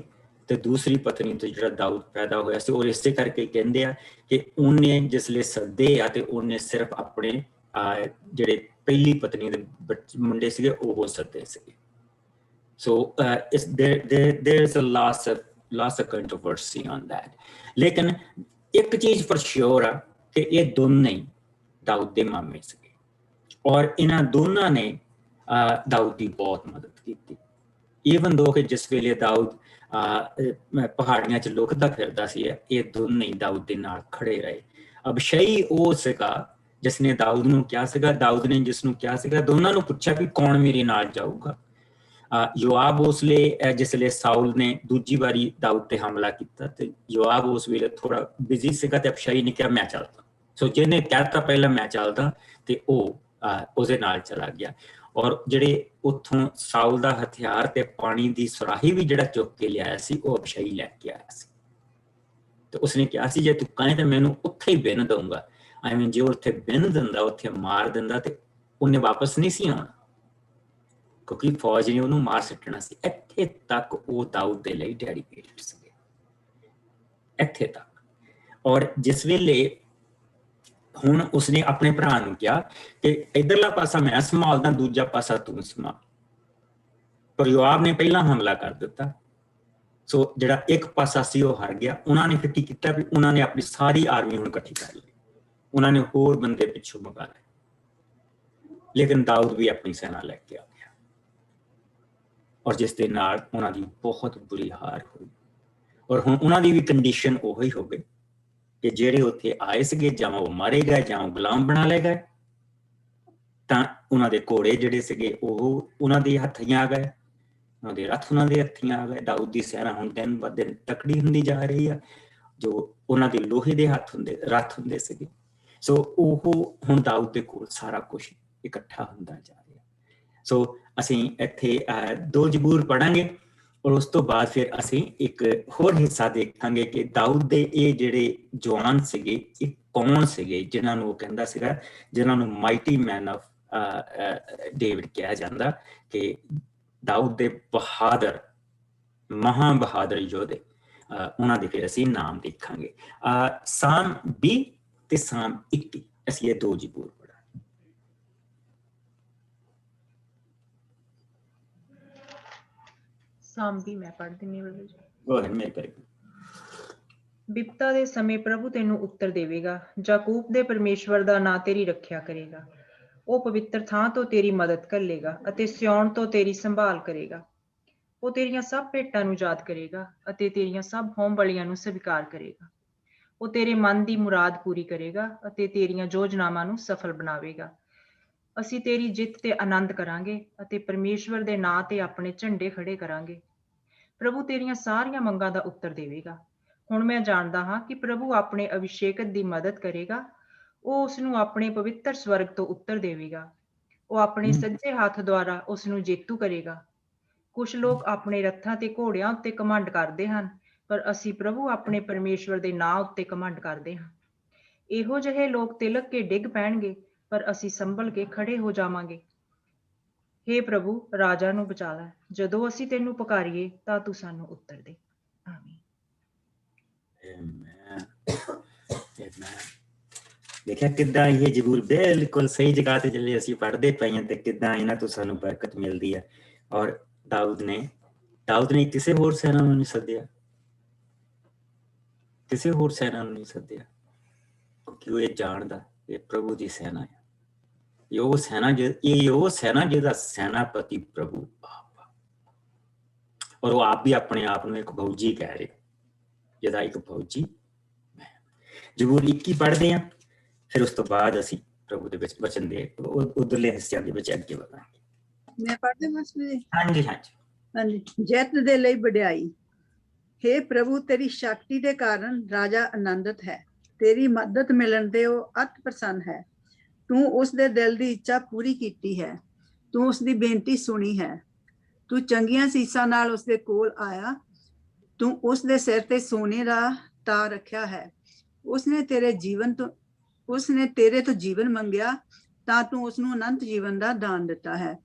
ਤੇ ਦੂਸਰੀ ਪਤਨੀ ਤੋਂ ਜਿਹੜਾ ਦਾਊਦ ਪੈਦਾ ਹੋਇਆ ਸੀ। ਔਰ ਇਸੇ ਕਰਕੇ ਕਹਿੰਦੇ ਆ ਕਿ ਉਹਨੇ ਜਿਸਲੇ ਸੱਦੇ ਆ ਤੇ ਉਹਨੇ ਸਿਰਫ ਆਪਣੇ ਜਿਹੜੇ ਪਹਿਲੀ ਪਤਨੀ ਦੇ ਮੁੰਡੇ ਸੀਗੇ ਉਹ ਸੱਦੇ ਸੀਗੇ। So there is a lots of controversy on that। ਲੇਕਿਨ ਇੱਕ ਚੀਜ਼ for sure ਆ ਕਿ ਇਹ ਦੋਨੇ ਹੀ ਦਾਊਦ ਦੇ ਮਾਮੇ ਸੀਗੇ, ਔਰ ਇਹਨਾਂ ਦੋਨਾਂ ਨੇ ਦਾਊਦ ਦੀ ਬਹੁਤ ਮਦਦ ਕੀਤੀ। ਈਵਨ ਦੋ ਕਿ ਜਿਸ ਵੇਲੇ ਦਾਊਦ ਪਹਾੜੀਆਂ 'ਚ ਲੁਕਦਾ ਫਿਰਦਾ ਸੀ, ਇਹ ਦੋਨੇ ਹੀ ਦਾਊਦ ਦੇ ਨਾਲ ਖੜੇ ਰਹੇ। ਅਬੀਸ਼ਾਈ ਉਹ ਸੀਗਾ ਜਿਸਨੇ ਦਾਊਦ ਨੂੰ ਕਿਹਾ ਸੀਗਾ, ਦਾਊਦ ਨੇ ਜਿਸ ਨੂੰ ਕਿਹਾ ਸੀਗਾ। ਦੋਨਾਂ ਨੂੰ ਪੁੱਛਿਆ ਵੀ ਕੌਣ ਮੇਰੇ ਨਾਲ ਜਾਊਗਾ। ਯੋਆਬ ਉਸਲੇ ਜਿਸਲੇ ਸਾਊਲ ਨੇ ਦੂਜੀ ਵਾਰੀ ਦਾਊਦ ਤੇ ਹਮਲਾ ਕੀਤਾ, ਤੇ ਯੋਆਬ ਉਸ ਵੇਲੇ ਥੋੜਾ ਬਿਜ਼ੀ ਸੀਗਾ, ਤੇ ਅਬੀਸ਼ਾਈ ਨੇ ਕਿਹਾ ਮੈਂ ਚੱਲਦਾ। ਸੋ ਜਿਹਨੇ ਕਹਿਤਾ ਪਹਿਲਾਂ ਮੈਂ ਚੱਲਦਾ, ਤੇ ਉਹ ਉਹਦੇ ਨਾਲ ਚਲਾ ਗਿਆ। ਔਰ ਜਿਹੜੇ ਉੱਥੋਂ ਸਾਊਲ ਦਾ ਹਥਿਆਰ ਤੇ ਪਾਣੀ ਦੀ ਸੁਰਾਹੀ ਵੀ ਜਿਹੜਾ ਚੁੱਕ ਕੇ ਲਿਆਇਆ ਸੀ, ਉਹ ਅਬੀਸ਼ਾਈ ਲੈ ਕੇ ਆਇਆ ਸੀ। ਤੇ ਉਸਨੇ ਕਿਹਾ ਸੀ ਜੇ ਤੂੰ ਕਹੇ ਤਾਂ ਮੈਨੂੰ ਉੱਥੇ ਹੀ ਬਿੰਨ ਦਊਂਗਾ। ਜੇ ਉੱਥੇ ਬਿੰਨ ਦਿੰਦਾ, ਉੱਥੇ ਮਾਰ ਦਿੰਦਾ, ਤੇ ਉਹਨੇ ਵਾਪਸ ਨਹੀਂ ਸੀ ਆਉਣਾ, ਕਿਉਂਕਿ ਫੌਜ ਨੇ ਉਹਨੂੰ ਮਾਰ ਸੁੱਟਣਾ ਸੀ। ਇੱਥੇ ਤੱਕ ਉਹ ਦਾਊਦ ਦੇ ਲਈ ਡੈਡੀਕੇਟਡ ਸੀਗੇ, ਇੱਥੇ ਤੱਕ। ਔਰ ਜਿਸ ਵੇਲੇ ਹੁਣ ਉਸਨੇ ਆਪਣੇ ਭਰਾ ਨੂੰ ਕਿਹਾ ਕਿ ਇੱਧਰਲਾ ਪਾਸਾ ਮੈਂ ਸੰਭਾਲਦਾ, ਦੂਜਾ ਪਾਸਾ ਤੂੰ ਸੰਭਾਲ, ਪਰ ਯੋਆਬ ਨੇ ਪਹਿਲਾਂ ਹਮਲਾ ਕਰ ਦਿੱਤਾ। ਸੋ ਜਿਹੜਾ ਇੱਕ ਪਾਸਾ ਸੀ ਉਹ ਹਾਰ ਗਿਆ। ਉਹਨਾਂ ਨੇ ਫਿਰ ਕੀ ਕੀਤਾ ਵੀ ਉਹਨਾਂ ਨੇ ਆਪਣੀ ਸਾਰੀ ਆਰਮੀ ਹੁਣ ਇਕੱਠੀ ਕਰ ਲਈ, ਉਹਨਾਂ ਨੇ ਹੋਰ ਬੰਦੇ ਪਿੱਛੋਂ ਮੰਗਾ ਲਏ, ਲੇਕਿਨ ਦਾਊਦ ਵੀ ਆਪਣੀ ਸੈਨਾ ਲੈ ਕੇ ਆ ਗਿਆ, ਔਰ ਜਿਸ ਦੇ ਨਾਲ ਉਹਨਾਂ ਦੀ ਬਹੁਤ ਬੁਰੀ ਹਾਰ ਹੋਈ। ਔਰ ਹੁਣ ਉਹਨਾਂ ਦੀ ਵੀ ਕੰਡੀਸ਼ਨ ਉਹੀ ਹੋ ਗਈ ਕਿ ਜਿਹੜੇ ਉੱਥੇ ਆਏ ਸੀਗੇ ਜਾਂ ਉਹ ਮਾਰੇ ਗਏ ਜਾਂ ਉਹ ਗੁਲਾਮ ਬਣਾ ਲਏ ਗਏ। ਤਾਂ ਉਹਨਾਂ ਦੇ ਘੋੜੇ ਜਿਹੜੇ ਸੀਗੇ ਉਹ ਉਹਨਾਂ ਦੇ ਹੱਥੀਂ ਆ ਗਏ, ਉਹਨਾਂ ਦੇ ਰੱਥ ਉਹਨਾਂ ਦੇ ਹੱਥੀਂ ਆ ਗਏ। ਦਾਊਦ ਦੀ ਸੈਨਾ ਹੁਣ ਦਿਨ ਬ ਦਿਨ ਤਕੜੀ ਹੁੰਦੀ ਜਾ ਰਹੀ ਆ, ਜੋ ਉਹਨਾਂ ਦੇ ਲੋਹੇ ਦੇ ਰੱਥ ਹੁੰਦੇ ਸੀਗੇ। ਸੋ ਉਹ ਹੁਣ ਦਾਊਦ ਦੇ ਕੋਲ ਸਾਰਾ ਕੁਛ ਇਕੱਠਾ ਹੁੰਦਾ ਜਾ ਰਿਹਾ। ਸੋ ਅਸੀਂ ਇੱਥੇ 2 ਜ਼ਬੂਰ ਪੜਾਂਗੇ, ਔਰ ਉਸ ਤੋਂ ਬਾਅਦ ਫਿਰ ਅਸੀਂ ਇੱਕ ਹੋਰ ਹਿੱਸਾ ਦੇਖਾਂਗੇ ਕਿ ਦਾਊਦ ਦੇ ਇਹ ਜਿਹੜੇ ਜਵਾਨ ਸੀਗੇ ਇਹ ਕੌਣ ਸੀਗੇ, ਜਿਨ੍ਹਾਂ ਨੂੰ ਉਹ ਕਹਿੰਦਾ ਸੀਗਾ, ਜਿਨ੍ਹਾਂ ਨੂੰ ਮਾਈਟੀ ਮੈਨ ਆਫ ਡੇਵਿਡ ਕਿਹਾ ਜਾਂਦਾ, ਕਿ ਦਾਊਦ ਦੇ ਬਹਾਦਰ, ਮਹਾ ਬਹਾਦਰ ਯੋਧੇ। ਉਹਨਾਂ ਦੇ ਫਿਰ ਅਸੀਂ ਨਾਮ ਦੇਖਾਂਗੇ। ਸਾਮ 20 ਤੇ ਸਾਮ 21, ਅਸੀਂ ਇਹ 2 ਜ਼ਬੂਰ ਪੜਾਂਗੇ। ਸਾਮ ਵੀ ਮੈਂ ਪੜ੍ਹ ਦਿੰਦੀ ਹਾਂ। ਗੋ ਅਹੈਡ, ਮੇਰੇ ਕੋਲ। ਬਿਪਤਾ ਦੇ ਸਮੇਂ ਪ੍ਰਭੂ ਤੈਨੂੰ ਉੱਤਰ ਦੇਵੇਗਾ, ਜਾਕੂਬ ਦੇ ਪਰਮੇਸ਼ਵਰ ਦਾ ਨਾਂ ਤੇਰੀ ਰੱਖਿਆ ਕਰੇਗਾ। ਉਹ ਪਵਿੱਤਰ ਥਾਂ ਤੋਂ ਤੇਰੀ ਮਦਦ ਕਰੇਗਾ ਅਤੇ ਸਿਉਣ ਤੋਂ ਤੇਰੀ ਸੰਭਾਲ ਕਰੇਗਾ। ਉਹ ਤੇਰੀਆਂ ਸਭ ਭੇਟਾਂ ਨੂੰ ਯਾਦ ਕਰੇਗਾ ਅਤੇ ਤੇਰੀਆਂ ਸਭ ਹੋਮ ਬਲੀਆਂ ਨੂੰ ਸਵੀਕਾਰ ਕਰੇਗਾ। ਉਹ ਤੇਰੇ ਮਨ ਦੀ ਮੁਰਾਦ ਪੂਰੀ ਕਰੇਗਾ ਅਤੇ ਤੇਰੀਆਂ ਯੋਜਨਾਵਾਂ ਨੂੰ ਸਫਲ ਬਣਾਵੇਗਾ। ਅਸੀਂ ਤੇਰੀ ਜਿੱਤ ਤੇ ਆਨੰਦ ਕਰਾਂਗੇ ਅਤੇ ਪਰਮੇਸ਼ਵਰ ਦੇ ਨਾਂ ਤੇ ਆਪਣੇ ਝੰਡੇ ਖੜੇ ਕਰਾਂਗੇ। ਪ੍ਰਭੂ ਤੇਰੀਆਂ ਸਾਰੀਆਂ ਮੰਗਾਂ ਦਾ ਉੱਤਰ ਦੇਵੇਗਾ। ਹੁਣ ਮੈਂ ਜਾਣਦਾ ਹਾਂ ਕਿ ਪ੍ਰਭੂ ਆਪਣੇ ਅਭਿਸ਼ੇਕਤ ਦੀ ਮਦਦ ਕਰੇਗਾ। ਉਹ ਉਸ ਨੂੰ ਆਪਣੇ ਪਵਿੱਤਰ ਸਵਰਗ ਤੋਂ ਉੱਤਰ ਦੇਵੇਗਾ। ਉਹ ਆਪਣੇ ਸੱਜੇ ਹੱਥ ਦੁਆਰਾ ਉਸ ਨੂੰ ਜੇਤੂ ਕਰੇਗਾ। ਕੁਝ ਲੋਕ ਆਪਣੇ ਰੱਥਾਂ ਤੇ ਘੋੜਿਆਂ ਉੱਤੇ ਘਮੰਡ ਕਰਦੇ ਹਨ, ਪਰ ਅਸੀਂ ਪ੍ਰਭੂ ਆਪਣੇ ਪਰਮੇਸ਼ਵਰ ਦੇ ਨਾਂ ਉੱਤੇ ਘਮੰਡ ਕਰਦੇ ਹਾਂ। ਇਹੋ ਜਿਹੇ ਲੋਕ ਤਿਲਕ ਕੇ ਡਿੱਗ ਪੈਣਗੇ, ਪਰ ਅਸੀਂ ਸੰਭਲ ਕੇ ਖੜੇ ਹੋ ਜਾਵਾਂਗੇ। ਹੇ ਪ੍ਰਭੂ, ਰਾਜਾ ਨੂੰ ਬਚਾ ਲੈ। ਜਦੋਂ ਅਸੀਂ ਤੈਨੂੰ ਪੁਕਾਰੀਏ ਤਾਂ ਤੂੰ ਸਾਨੂੰ ਉੱਤਰ ਦੇ। ਆਮੀਨ। ਦੇਖਿਆ ਕਿੱਦਾਂ ਇਹ ਜ਼ਰੂਰ ਬਿਲਕੁਲ ਸਹੀ ਜਗ੍ਹਾ ਤੇ ਜਿਹੜੇ ਅਸੀਂ ਪੜ੍ਹਦੇ ਪਏ ਹਾਂ ਤੇ ਕਿੱਦਾਂ ਇਹਨਾਂ ਤੋਂ ਸਾਨੂੰ ਬਰਕਤ ਮਿਲਦੀ ਹੈ। ਔਰ ਦਾਊਦ ਨੇ ਕਿਸੇ ਹੋਰ ਸੈਨਾ ਨੂੰ ਨਹੀਂ ਸੱਦਿਆ, ਕਿਸੇ ਹੋਰ ਸੈਨਾ ਨੂੰ ਨਹੀਂ ਸੱਦਿਆ, ਕਿਉਂਕਿ ਉਹ ਇਹ ਜਾਣਦਾ ਇਹ ਪ੍ਰਭੂ ਦੀ ਸੈਨਾ ਹੈ। ਇਹ ਉਹ ਸੈਨਾ ਜਿਹਦਾ ਸੈਨਾਪਤੀ ਪ੍ਰਭੂ ਆਪ ਆ। ਔਰ ਉਹ ਆਪ ਵੀ ਆਪਣੇ ਆਪ ਨੂੰ ਇੱਕ ਫੌਜੀ ਕਹਿ ਰਹੇ, ਜਿਹਦਾ ਇੱਕ ਫੌਜੀ ਮੈਂ। ਜ਼ਬੂਰ 21 ਪੜ੍ਹਦੇ ਹਾਂ, ਫਿਰ ਉਸ ਤੋਂ ਬਾਅਦ ਅਸੀਂ ਪ੍ਰਭੂ ਦੇ ਵਿੱਚ ਵਚਨ ਦੇ ਉਧਰਲੇ ਹਿੱਸਿਆਂ ਦੇ ਵਿੱਚ ਅੱਗੇ ਵਧਾਂਗੇ। ਮੈਂ ਪੜ੍ਹਦੇ ਮਾਸਟਰ ਜੀ? ਹਾਂਜੀ। ਹਾਂਜੀ। ਜਿੱਤ ਦੇ ਲਈ ਵਡਿਆਈ। ਹੇ ਪ੍ਰਭੂ, ਤੇਰੀ ਸ਼ਕਤੀ ਦੇ ਕਾਰਨ ਰਾਜਾ ਆਨੰਦਿਤ ਹੈ। ਤੇਰੀ ਮਦਦ ਮਿਲਣ ਤੇ ਉਹ ਅਤ ਪ੍ਰਸੰਨ ਹੈ। ਤੂੰ ਉਸ ਦੇ ਦਿਲ ਦੀ ਇੱਛਾ ਪੂਰੀ ਕੀਤੀ ਹੈ। ਤੂੰ ਉਸ ਦੀ ਬੇਨਤੀ ਸੁਣੀ ਹੈ। ਤੂੰ ਚੰਗੀਆਂ ਸੀਸਾਂ ਨਾਲ ਉਸ ਦੇ ਕੋਲ ਆਇਆ। ਤੂੰ ਉਸ ਦੇ ਸਿਰ ਤੇ ਸੋਨੇ ਦਾ ਤਾਜ ਰੱਖਿਆ ਹੈ। ਉਸਨੇ ਤੇਰੇ ਤੋਂ ਜੀਵਨ ਮੰਗਿਆ ਤਾਂ ਤੂੰ ਉਸਨੂੰ ਅਨੰਤ ਜੀਵਨ ਦਾ ਦਾਨ ਦਿੱਤਾ ਹੈ।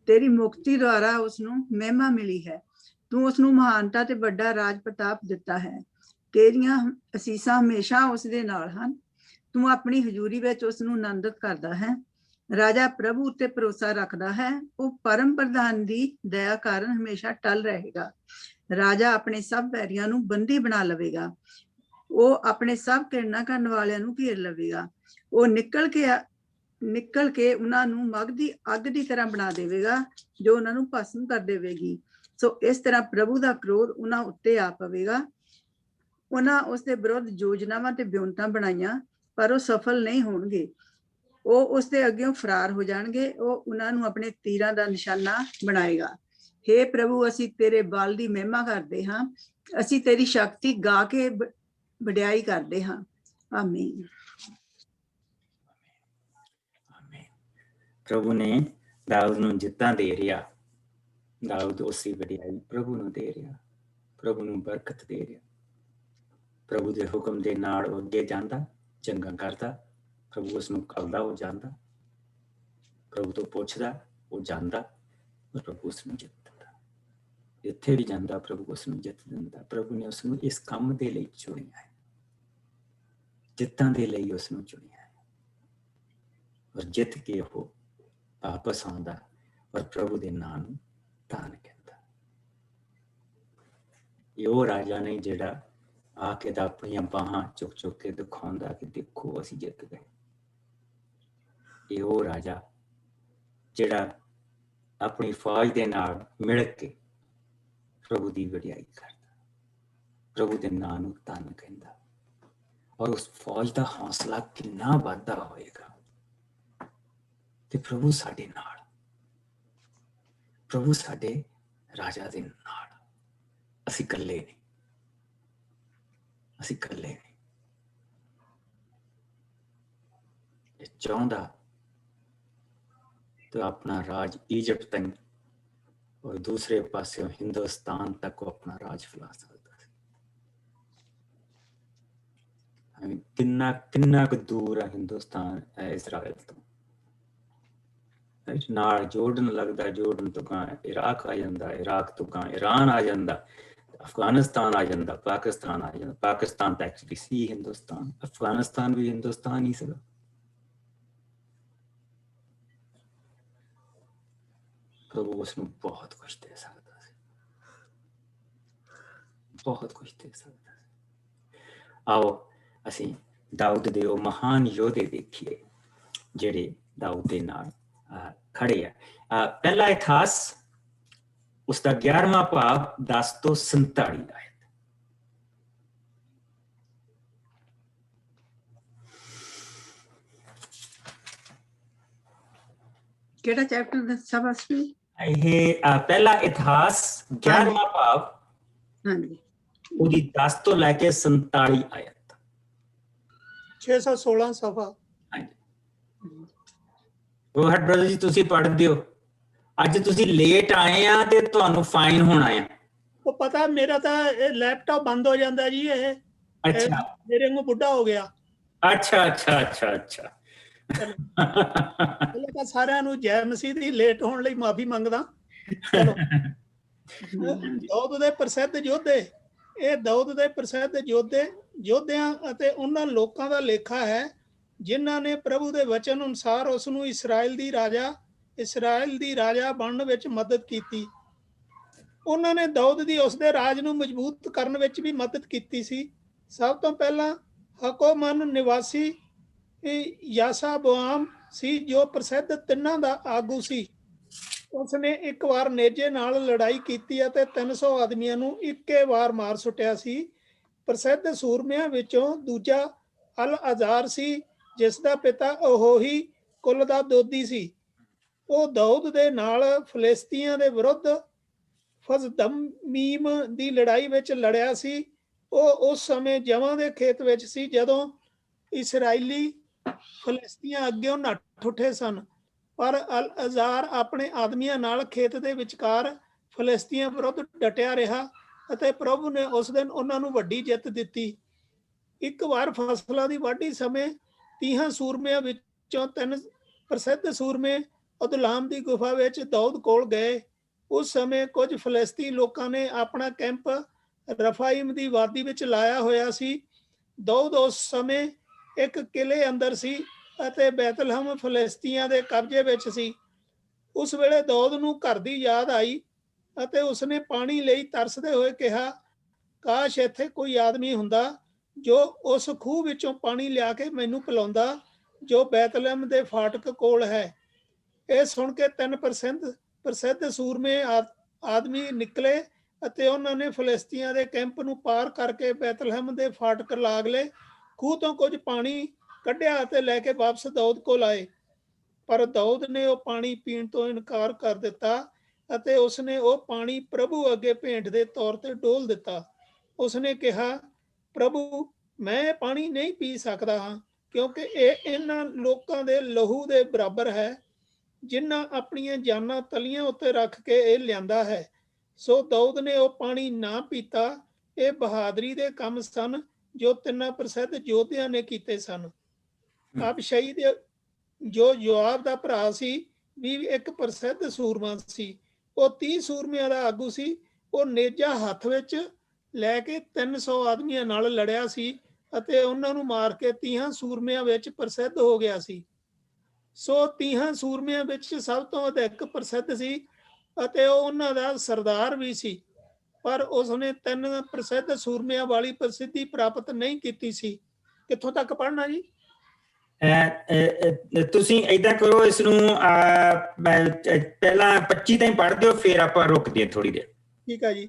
ਤੇਰੀ ਮੁਕਤੀ ਦੁਆਰਾ ਉਸਨੂੰ ਮਹਿਮਾ ਮਿਲੀ ਹੈ। ਤੂੰ ਉਸਨੂੰ ਮਹਾਨਤਾ ਤੇ ਵੱਡਾ ਰਾਜ ਪ੍ਰਤਾਪ ਦਿੱਤਾ ਹੈ। ਤੇਰੀਆਂ ਅਸੀਸਾਂ ਹਮੇਸ਼ਾ ਉਸਦੇ ਨਾਲ ਹਨ। ਤੂੰ ਆਪਣੀ ਹਜ਼ੂਰੀ ਵਿੱਚ ਉਸਨੂੰ ਆਨੰਦਿਤ ਕਰਦਾ ਹੈ। ਰਾਜਾ ਪ੍ਰਭੂ ਉੱਤੇ ਭਰੋਸਾ ਰੱਖਦਾ ਹੈ। ਉਹ ਪਰਮ ਪ੍ਰਧਾਨ ਦੀ ਦਇਆ ਕਾਰਨ ਹਮੇਸ਼ਾ ਟਲ ਰਹੇਗਾ। ਰਾਜਾ ਆਪਣੇ ਸਭ ਵੈਰੀਆਂ ਨੂੰ ਬੰਦੀ ਬਣਾ ਲਵੇਗਾ। ਉਹ ਆਪਣੇ ਸਭ ਘਿਰਣਾ ਕਰਨ ਵਾਲਿਆਂ ਨੂੰ ਘੇਰ ਲਵੇਗਾ। ਉਹ ਨਿਕਲ ਕੇ ਉਹਨਾਂ ਨੂੰ ਮਗ ਦੀ ਅੱਗ ਦੀ ਤਰ੍ਹਾਂ ਬਣਾ ਦੇਵੇਗਾ, ਜੋ ਉਹਨਾਂ ਨੂੰ ਭਸਮ ਕਰ ਦੇਵੇਗੀ। ਸੋ ਇਸ ਤਰ੍ਹਾਂ ਪ੍ਰਭੂ ਦਾ ਕ੍ਰੋਧ ਉਹਨਾਂ ਉੱਤੇ ਆ ਪਵੇਗਾ। ਉਹਨਾਂ ਉਸਦੇ ਵਿਰੁੱਧ ਯੋਜਨਾਵਾਂ ਤੇ ਬਿਉਂਤਾਂ ਬਣਾਈਆਂ, ਪਰ ਉਹ ਸਫਲ ਨਹੀਂ ਹੋਣਗੇ। ਉਹ ਉਸਦੇ ਅੱਗਿਓਂ ਫਰਾਰ ਹੋ ਜਾਣਗੇ। ਉਹ ਉਹਨਾਂ ਨੂੰ ਆਪਣੇ ਤੀਰਾਂ ਦਾ ਨਿਸ਼ਾਨਾ ਬਣਾਏਗਾ। ਹੇ ਪ੍ਰਭੂ, ਅਸੀਂ ਤੇਰੇ ਬਲ ਦੀ ਮਹਿਮਾ ਕਰਦੇ ਹਾਂ। ਅਸੀਂ ਤੇਰੀ ਸ਼ਕਤੀ ਗਾ ਕੇ ਵਡਿਆਈ ਕਰਦੇ ਹਾਂ। ਆਮੀਨ। ਪ੍ਰਭੂ ਨੇ ਦਾਊਦ ਨੂੰ ਜਿੱਤਾਂ ਦੇ ਰਿਹਾ। ਦਾਊਦ ਉਸੇ ਵਡਿਆਈ ਪ੍ਰਭੂ ਨੂੰ ਦੇ ਰਿਹਾ, ਪ੍ਰਭੂ ਨੂੰ ਬਰਕਤ ਦੇ ਰਿਹਾ। ਪ੍ਰਭੂ ਦੇ ਹੁਕਮ ਦੇ ਨਾਲ ਉਹ ਅੱਗੇ ਜਾਂਦਾ, ਜੰਗਾਂ ਕਰਦਾ। ਪ੍ਰਭੂ ਉਸਨੂੰ ਕਰਦਾ, ਉਹ ਜਾਂਦਾ। ਪ੍ਰਭੂ ਤੋਂ ਪੁੱਛਦਾ, ਉਹ ਜਾਂਦਾ। ਪ੍ਰਭੂ ਉਸਨੂੰ ਜਿੱਤ ਦਿੰਦਾ। ਜਿੱਥੇ ਵੀ ਜਾਂਦਾ ਪ੍ਰਭੂ ਉਸਨੂੰ ਜਿੱਤ ਦਿੰਦਾ। ਪ੍ਰਭੂ ਨੇ ਉਸਨੂੰ ਇਸ ਕੰਮ ਦੇ ਲਈ ਚੁਣਿਆ ਹੈ, ਜਿੱਤਾਂ ਦੇ ਲਈ ਉਸਨੂੰ ਚੁਣਿਆ ਹੈ। ਔਰ ਜਿੱਤ ਕੇ ਉਹ ਵਾਪਸ ਆਉਂਦਾ ਔਰ ਪ੍ਰਭੂ ਦੇ ਨਾਂ ਨੂੰ ਧੰਨ ਕਹਿੰਦਾ। ਇਹ ਉਹ ਰਾਜਾ ਨਹੀਂ ਜਿਹੜਾ ਆ ਕੇ ਤਾਂ ਆਪਣੀਆਂ ਬਾਹਾਂ ਚੁੱਕ ਕੇ ਦਿਖਾਉਂਦਾ ਕਿ ਦੇਖੋ ਅਸੀਂ ਜਿੱਤ ਗਏ। ਇਹ ਉਹ ਰਾਜਾ ਜਿਹੜਾ ਆਪਣੀ ਫੌਜ ਦੇ ਨਾਲ ਮਿਲ ਕੇ ਪ੍ਰਭੂ ਦੀ ਵਡਿਆਈ ਕਰਦਾ, ਪ੍ਰਭੂ ਦੇ ਨਾਂ ਨੂੰ ਧੰਨ ਕਹਿੰਦਾ। ਔਰ ਉਸ ਫੌਜ ਦਾ ਹੌਸਲਾ ਕਿੰਨਾ ਵੱਧਦਾ ਹੋਏਗਾ। ਤੇ ਪ੍ਰਭੂ ਸਾਡੇ ਨਾਲ, ਪ੍ਰਭੂ ਸਾਡੇ ਰਾਜਾ ਦੇ ਨਾਲ। ਅਸੀਂ ਇਕੱਲੇ ਨਹੀਂ, ਅਸੀਂ ਇਕੱਲੇ ਨਹੀਂ। ਇਹ ਚਾਹੁੰਦਾ ਤਾਂ ਆਪਣਾ ਰਾਜ ਇਜਿਪਟ ਤੱਕ ਔਰ ਦੂਸਰੇ ਪਾਸਿਓਂ ਹਿੰਦੁਸਤਾਨ ਤੱਕ ਉਹ ਆਪਣਾ ਰਾਜ ਫੈਲਾ ਸਕਦਾ ਸੀ। ਕਿੰਨਾ ਕੁ ਦੂਰ ਹੈ ਹਿੰਦੁਸਤਾਨ ਇਜ਼ਰਾਈਲ ਤੋਂ। ਨਾਲ ਜੋਰਡਨ ਲੱਗਦਾ, ਜੋਰਡਨ ਤੋਂ ਗਾਂ ਇਰਾਕ ਆ ਜਾਂਦਾ, ਇਰਾਕ ਤੋਂ ਗਾਂ ਈਰਾਨ ਆ ਜਾਂਦਾ, ਅਫਗਾਨਿਸਤਾਨ ਆ ਜਾਂਦਾ, ਪਾਕਿਸਤਾਨ ਆ ਜਾਂਦਾ। ਪਾਕਿਸਤਾਨ ਤਾਂ ਐਕਚੁਅਲੀ ਸੀ ਹਿੰਦੁਸਤਾਨ, ਅਫਗਾਨਿਸਤਾਨ ਵੀ ਹਿੰਦੁਸਤਾਨ ਹੀ ਸੀਗਾ। ਪ੍ਰਭੂ ਉਸਨੂੰ ਬਹੁਤ ਕੁਛ ਦੇ ਸਕਦਾ ਸੀ, ਬਹੁਤ ਕੁਛ ਦੇ ਸਕਦਾ ਸੀ। ਆਓ ਅਸੀਂ ਦਾਊਦ ਦੇ ਉਹ ਮਹਾਨ ਯੋਧੇ ਦੇਖੀਏ ਜਿਹੜੇ ਦਾਊਦ ਦੇ ਨਾਲ ਖੜੇ ਆ। ਪਹਿਲਾ ਇਤਿਹਾਸ ਉਸਦਾ 11ਵਾਂ ਭਾਗ 10 ਤੋਂ 47 ਆਇਤ। ਕਿਹੜਾ ਚੈਪਟਰ ਦੱਸਿਆ ਬਸਪੀ? ਇਹ ਪਹਿਲਾ ਇਤਿਹਾਸ 11ਵਾਂ ਭਾਗ, ਹਾਂਜੀ, ਉਹਦੀ 10 ਤੋਂ ਲੈ ਕੇ 47 ਆਇਤ। 616 ਸਫਾ। ਹਾਂਜੀ, ਉਹ ਹਟ ਬ੍ਰਦਰ ਜੀ ਤੁਸੀਂ ਪੜ੍ਹ ਦਿਓ। ਅੱਜ ਤੁਸੀਂ ਲੇਟ ਆਏ ਆ ਤੇ ਤੁਹਾਨੂੰ ਫਾਈਨ ਹੋਣਾ ਆ। ਉਹ ਪਤਾ ਮੇਰਾ ਤਾਂ ਇਹ ਲੈਪਟਾਪ ਬੰਦ ਹੋ ਜਾਂਦਾ ਜੀ। ਇਹ ਅੱਛਾ ਮੇਰੇ ਨੂੰ ਬੁੱਢਾ ਹੋ ਗਿਆ। ਅੱਛਾ ਅੱਛਾ ਅੱਛਾ ਅੱਛਾ ਪਹਿਲਾਂ ਤਾਂ ਸਾਰਿਆਂ ਨੂੰ ਜੈ ਮਸੀਹ ਦੀ ਲੇਟ ਹੋਣ ਲਈ ਮਾਫੀ ਮੰਗਦਾ। ਚਲੋ ਦਾਊਦ ਦੇ ਪ੍ਰਸਿੱਧ ਯੋਧੇ, ਇਹ ਦਾਊਦ ਦੇ ਪ੍ਰਸਿੱਧ ਯੋਧਿਆਂ ਅਤੇ ਉਹਨਾਂ ਲੋਕਾਂ ਦਾ ਲੇਖਾ ਹੈ ਜਿਨ੍ਹਾਂ ਨੇ ਪ੍ਰਭੂ ਦੇ ਵਚਨ ਅਨੁਸਾਰ ਉਸ ਨੂੰ ਇਸਰਾਇਲ ਦੀ ਰਾਜਾ ਬਣਨ ਵਿੱਚ ਮਦਦ ਕੀਤੀ। ਉਹਨਾਂ ਨੇ ਦਾਊਦ ਦੀ ਉਸਦੇ ਰਾਜ ਨੂੰ ਮਜ਼ਬੂਤ ਕਰਨ ਵਿੱਚ ਵੀ ਮਦਦ ਕੀਤੀ ਸੀ। ਸਭ ਤੋਂ ਪਹਿਲਾਂ ਹਕੋਮਨ ਨਿਵਾਸੀ ਯਾਸਾਬੋਆਮ ਸੀ, ਜੋ ਪ੍ਰਸਿੱਧ ਤਿੰਨਾਂ ਦਾ ਆਗੂ ਸੀ। ਉਸਨੇ ਇੱਕ ਵਾਰ ਨੇਜੇ ਨਾਲ ਲੜਾਈ ਕੀਤੀ ਅਤੇ 300 ਆਦਮੀਆਂ ਨੂੰ ਇੱਕੇ ਵਾਰ ਮਾਰ ਸੁੱਟਿਆ ਸੀ। ਪ੍ਰਸਿੱਧ ਸੂਰਮਿਆਂ ਵਿੱਚੋਂ ਦੂਜਾ ਅਲ-ਅਜ਼ਾਰ ਸੀ, ਜਿਸ ਦਾ ਪਿਤਾ ਅਹੋਹੀ ਕੁਲ ਦਾ ਦੋਧੀ ਸੀ। ਉਹ ਦਾਊਦ ਦੇ ਨਾਲ ਫਲਿਸਤੀਆਂ ਦੇ ਵਿਰੁੱਧ ਫਜ਼ਦਮੀਮ ਦੀ ਲੜਾਈ ਵਿੱਚ ਲੜਿਆ ਸੀ। ਉਹ ਉਸ ਸਮੇਂ ਜਵਾਂ ਦੇ ਖੇਤ ਵਿੱਚ ਸੀ ਜਦੋਂ ਇਸਰਾਈਲੀ ਫਲਿਸਤੀਆਂ ਅੱਗੇ ਨੱਠ ਉੱਠੇ ਸਨ, ਪਰ ਅਲ-ਅਜ਼ਾਰ ਆਪਣੇ ਆਦਮੀਆਂ ਨਾਲ ਖੇਤ ਦੇ ਵਿਚਕਾਰ ਫਲਿਸਤੀਆਂ ਵਿਰੁੱਧ ਡਟਿਆ ਰਿਹਾ ਅਤੇ ਪ੍ਰਭੂ ਨੇ ਉਸ ਦਿਨ ਉਹਨਾਂ ਨੂੰ ਵੱਡੀ ਜਿੱਤ ਦਿੱਤੀ। ਇੱਕ ਵਾਰ ਫਸਲਾਂ ਦੀ ਵਾਢੀ ਸਮੇਂ 30 ਸੂਰਮਿਆਂ ਵਿੱਚੋਂ 3 ਪ੍ਰਸਿੱਧ ਸੂਰਮੇ ਅਦੁਲਾਮ ਦੀ ਗੁਫਾ ਵਿੱਚ ਦਾਊਦ ਕੋਲ ਗਏ। ਉਸ ਸਮੇਂ ਕੁਝ ਫਲਿਸਤੀ ਲੋਕਾਂ ਨੇ ਆਪਣਾ ਕੈਂਪ ਰਫਾਇਮ ਦੀ ਵਾਦੀ ਵਿੱਚ ਲਾਇਆ ਹੋਇਆ ਸੀ। ਦਾਊਦ ਉਸ ਸਮੇਂ ਇੱਕ ਕਿਲੇ ਅੰਦਰ ਸੀ ਅਤੇ ਬੈਤਲਹਮ ਫਲਿਸਤੀਆਂ ਦੇ ਕਬਜ਼ੇ ਵਿੱਚ ਸੀ। ਉਸ ਵੇਲੇ ਦਾਊਦ ਨੂੰ ਘਰ ਦੀ ਯਾਦ ਆਈ ਅਤੇ ਉਸਨੇ ਪਾਣੀ ਲਈ ਤਰਸਦੇ ਹੋਏ ਕਿਹਾ, ਕਾਸ਼ ਇੱਥੇ ਕੋਈ ਆਦਮੀ ਹੁੰਦਾ ਜੋ ਉਸ ਖੂਹ ਵਿੱਚੋਂ ਪਾਣੀ ਲਿਆ ਕੇ ਮੈਨੂੰ ਪਿਲਾਉਂਦਾ, ਜੋ ਬੈਤਲਹਮ ਦੇ ਫਾਟਕ ਕੋਲ ਹੈ। ਇਹ ਸੁਣ ਕੇ 3 ਪ੍ਰਸਿੱਧ ਸੂਰਮੇ ਆਦਮੀ ਨਿਕਲੇ ਅਤੇ ਉਹਨਾਂ ਨੇ ਫਲਿਸਤੀਆਂ ਦੇ ਕੈਂਪ ਨੂੰ ਪਾਰ ਕਰਕੇ ਬੈਤਲਹਮ ਦੇ ਫਾਟਕ ਲਾਗਲੇ ਖੂਹ ਤੋਂ ਕੁਝ ਪਾਣੀ ਕੱਢਿਆ ਅਤੇ ਲੈ ਕੇ ਵਾਪਸ ਦਾਊਦ ਕੋਲ ਆਏ। ਪਰ ਦਾਊਦ ਨੇ ਉਹ ਪਾਣੀ ਪੀਣ ਤੋਂ ਇਨਕਾਰ ਕਰ ਦਿੱਤਾ ਅਤੇ ਉਸਨੇ ਉਹ ਪਾਣੀ ਪ੍ਰਭੂ ਅੱਗੇ ਭੇਂਟ ਦੇ ਤੌਰ ਤੇ ਡੋਲ ਦਿੱਤਾ। ਉਸਨੇ ਕਿਹਾ, ਪ੍ਰਭੂ, ਮੈਂ ਇਹ ਪਾਣੀ ਨਹੀਂ ਪੀ ਸਕਦਾ ਹਾਂ, ਕਿਉਂਕਿ ਇਹ ਇਹਨਾਂ ਲੋਕਾਂ ਦੇ ਲਹੂ ਦੇ ਬਰਾਬਰ ਹੈ ਜਿਨ੍ਹਾਂ ਆਪਣੀਆਂ ਜਾਨਾਂ ਤਲੀਆਂ ਉੱਤੇ ਰੱਖ ਕੇ ਇਹ ਲਿਆਂਦਾ ਹੈ। ਸੋ ਦਾਊਦ ਨੇ ਉਹ ਪਾਣੀ ਨਾ ਪੀਤਾ। ਇਹ ਬਹਾਦਰੀ ਦੇ ਕੰਮ ਸਨ ਜੋ 3 ਪ੍ਰਸਿੱਧ ਯੋਧਿਆਂ ਨੇ ਕੀਤੇ ਸਨ। ਅਬਸ਼ਈ ਦੇ ਜੋ ਯੋਆਬ ਦਾ ਭਰਾ ਸੀ ਵੀ ਇੱਕ ਪ੍ਰਸਿੱਧ ਸੂਰਮਾ ਸੀ। ਉਹ 30 ਸੂਰਮਿਆਂ ਦਾ ਆਗੂ ਸੀ। ਉਹ ਨੇਜਾ ਹੱਥ ਵਿੱਚ ਲੈ ਕੇ 300 ਆਦਮੀਆਂ ਨਾਲ ਲੜਿਆ ਸੀ ਅਤੇ ਉਹਨਾਂ ਨੂੰ ਮਾਰ ਕੇ 30 ਸੂਰਮਿਆਂ ਵਿੱਚ ਪ੍ਰਸਿੱਧ ਹੋ ਗਿਆ ਸੀ। ਸੋ 30 ਸੂਰਮਿਆਂ ਵਿੱਚ ਸਭ ਤੋਂ ਅਧਿਕ ਪ੍ਰਸਿੱਧ ਸੀ ਅਤੇ ਉਹ ਉਹਨਾਂ ਦਾ ਸਰਦਾਰ ਵੀ ਸੀ। ਪਰ ਉਸਨੇ 3 ਪ੍ਰਸਿੱਧ ਸੂਰਮਿਆਂ ਵਾਲੀ ਪ੍ਰਸਿੱਧੀ ਪ੍ਰਾਪਤ ਨਹੀਂ ਕੀਤੀ ਸੀ। ਕਿੱਥੋਂ ਤੱਕ ਪੜ੍ਹਨਾ ਜੀ? ਤੁਸੀਂ ਏਦਾਂ ਕਰੋ, ਇਸ ਨੂੰ ਪਹਿਲਾਂ 25 ਤਾਈਂ ਪੜ੍ਹ ਦਿਓ, ਫਿਰ ਆਪਾਂ ਰੁਕਦੇ ਹਾਂ ਥੋੜੀ ਦੇਰ। ਠੀਕ ਹੈ ਜੀ।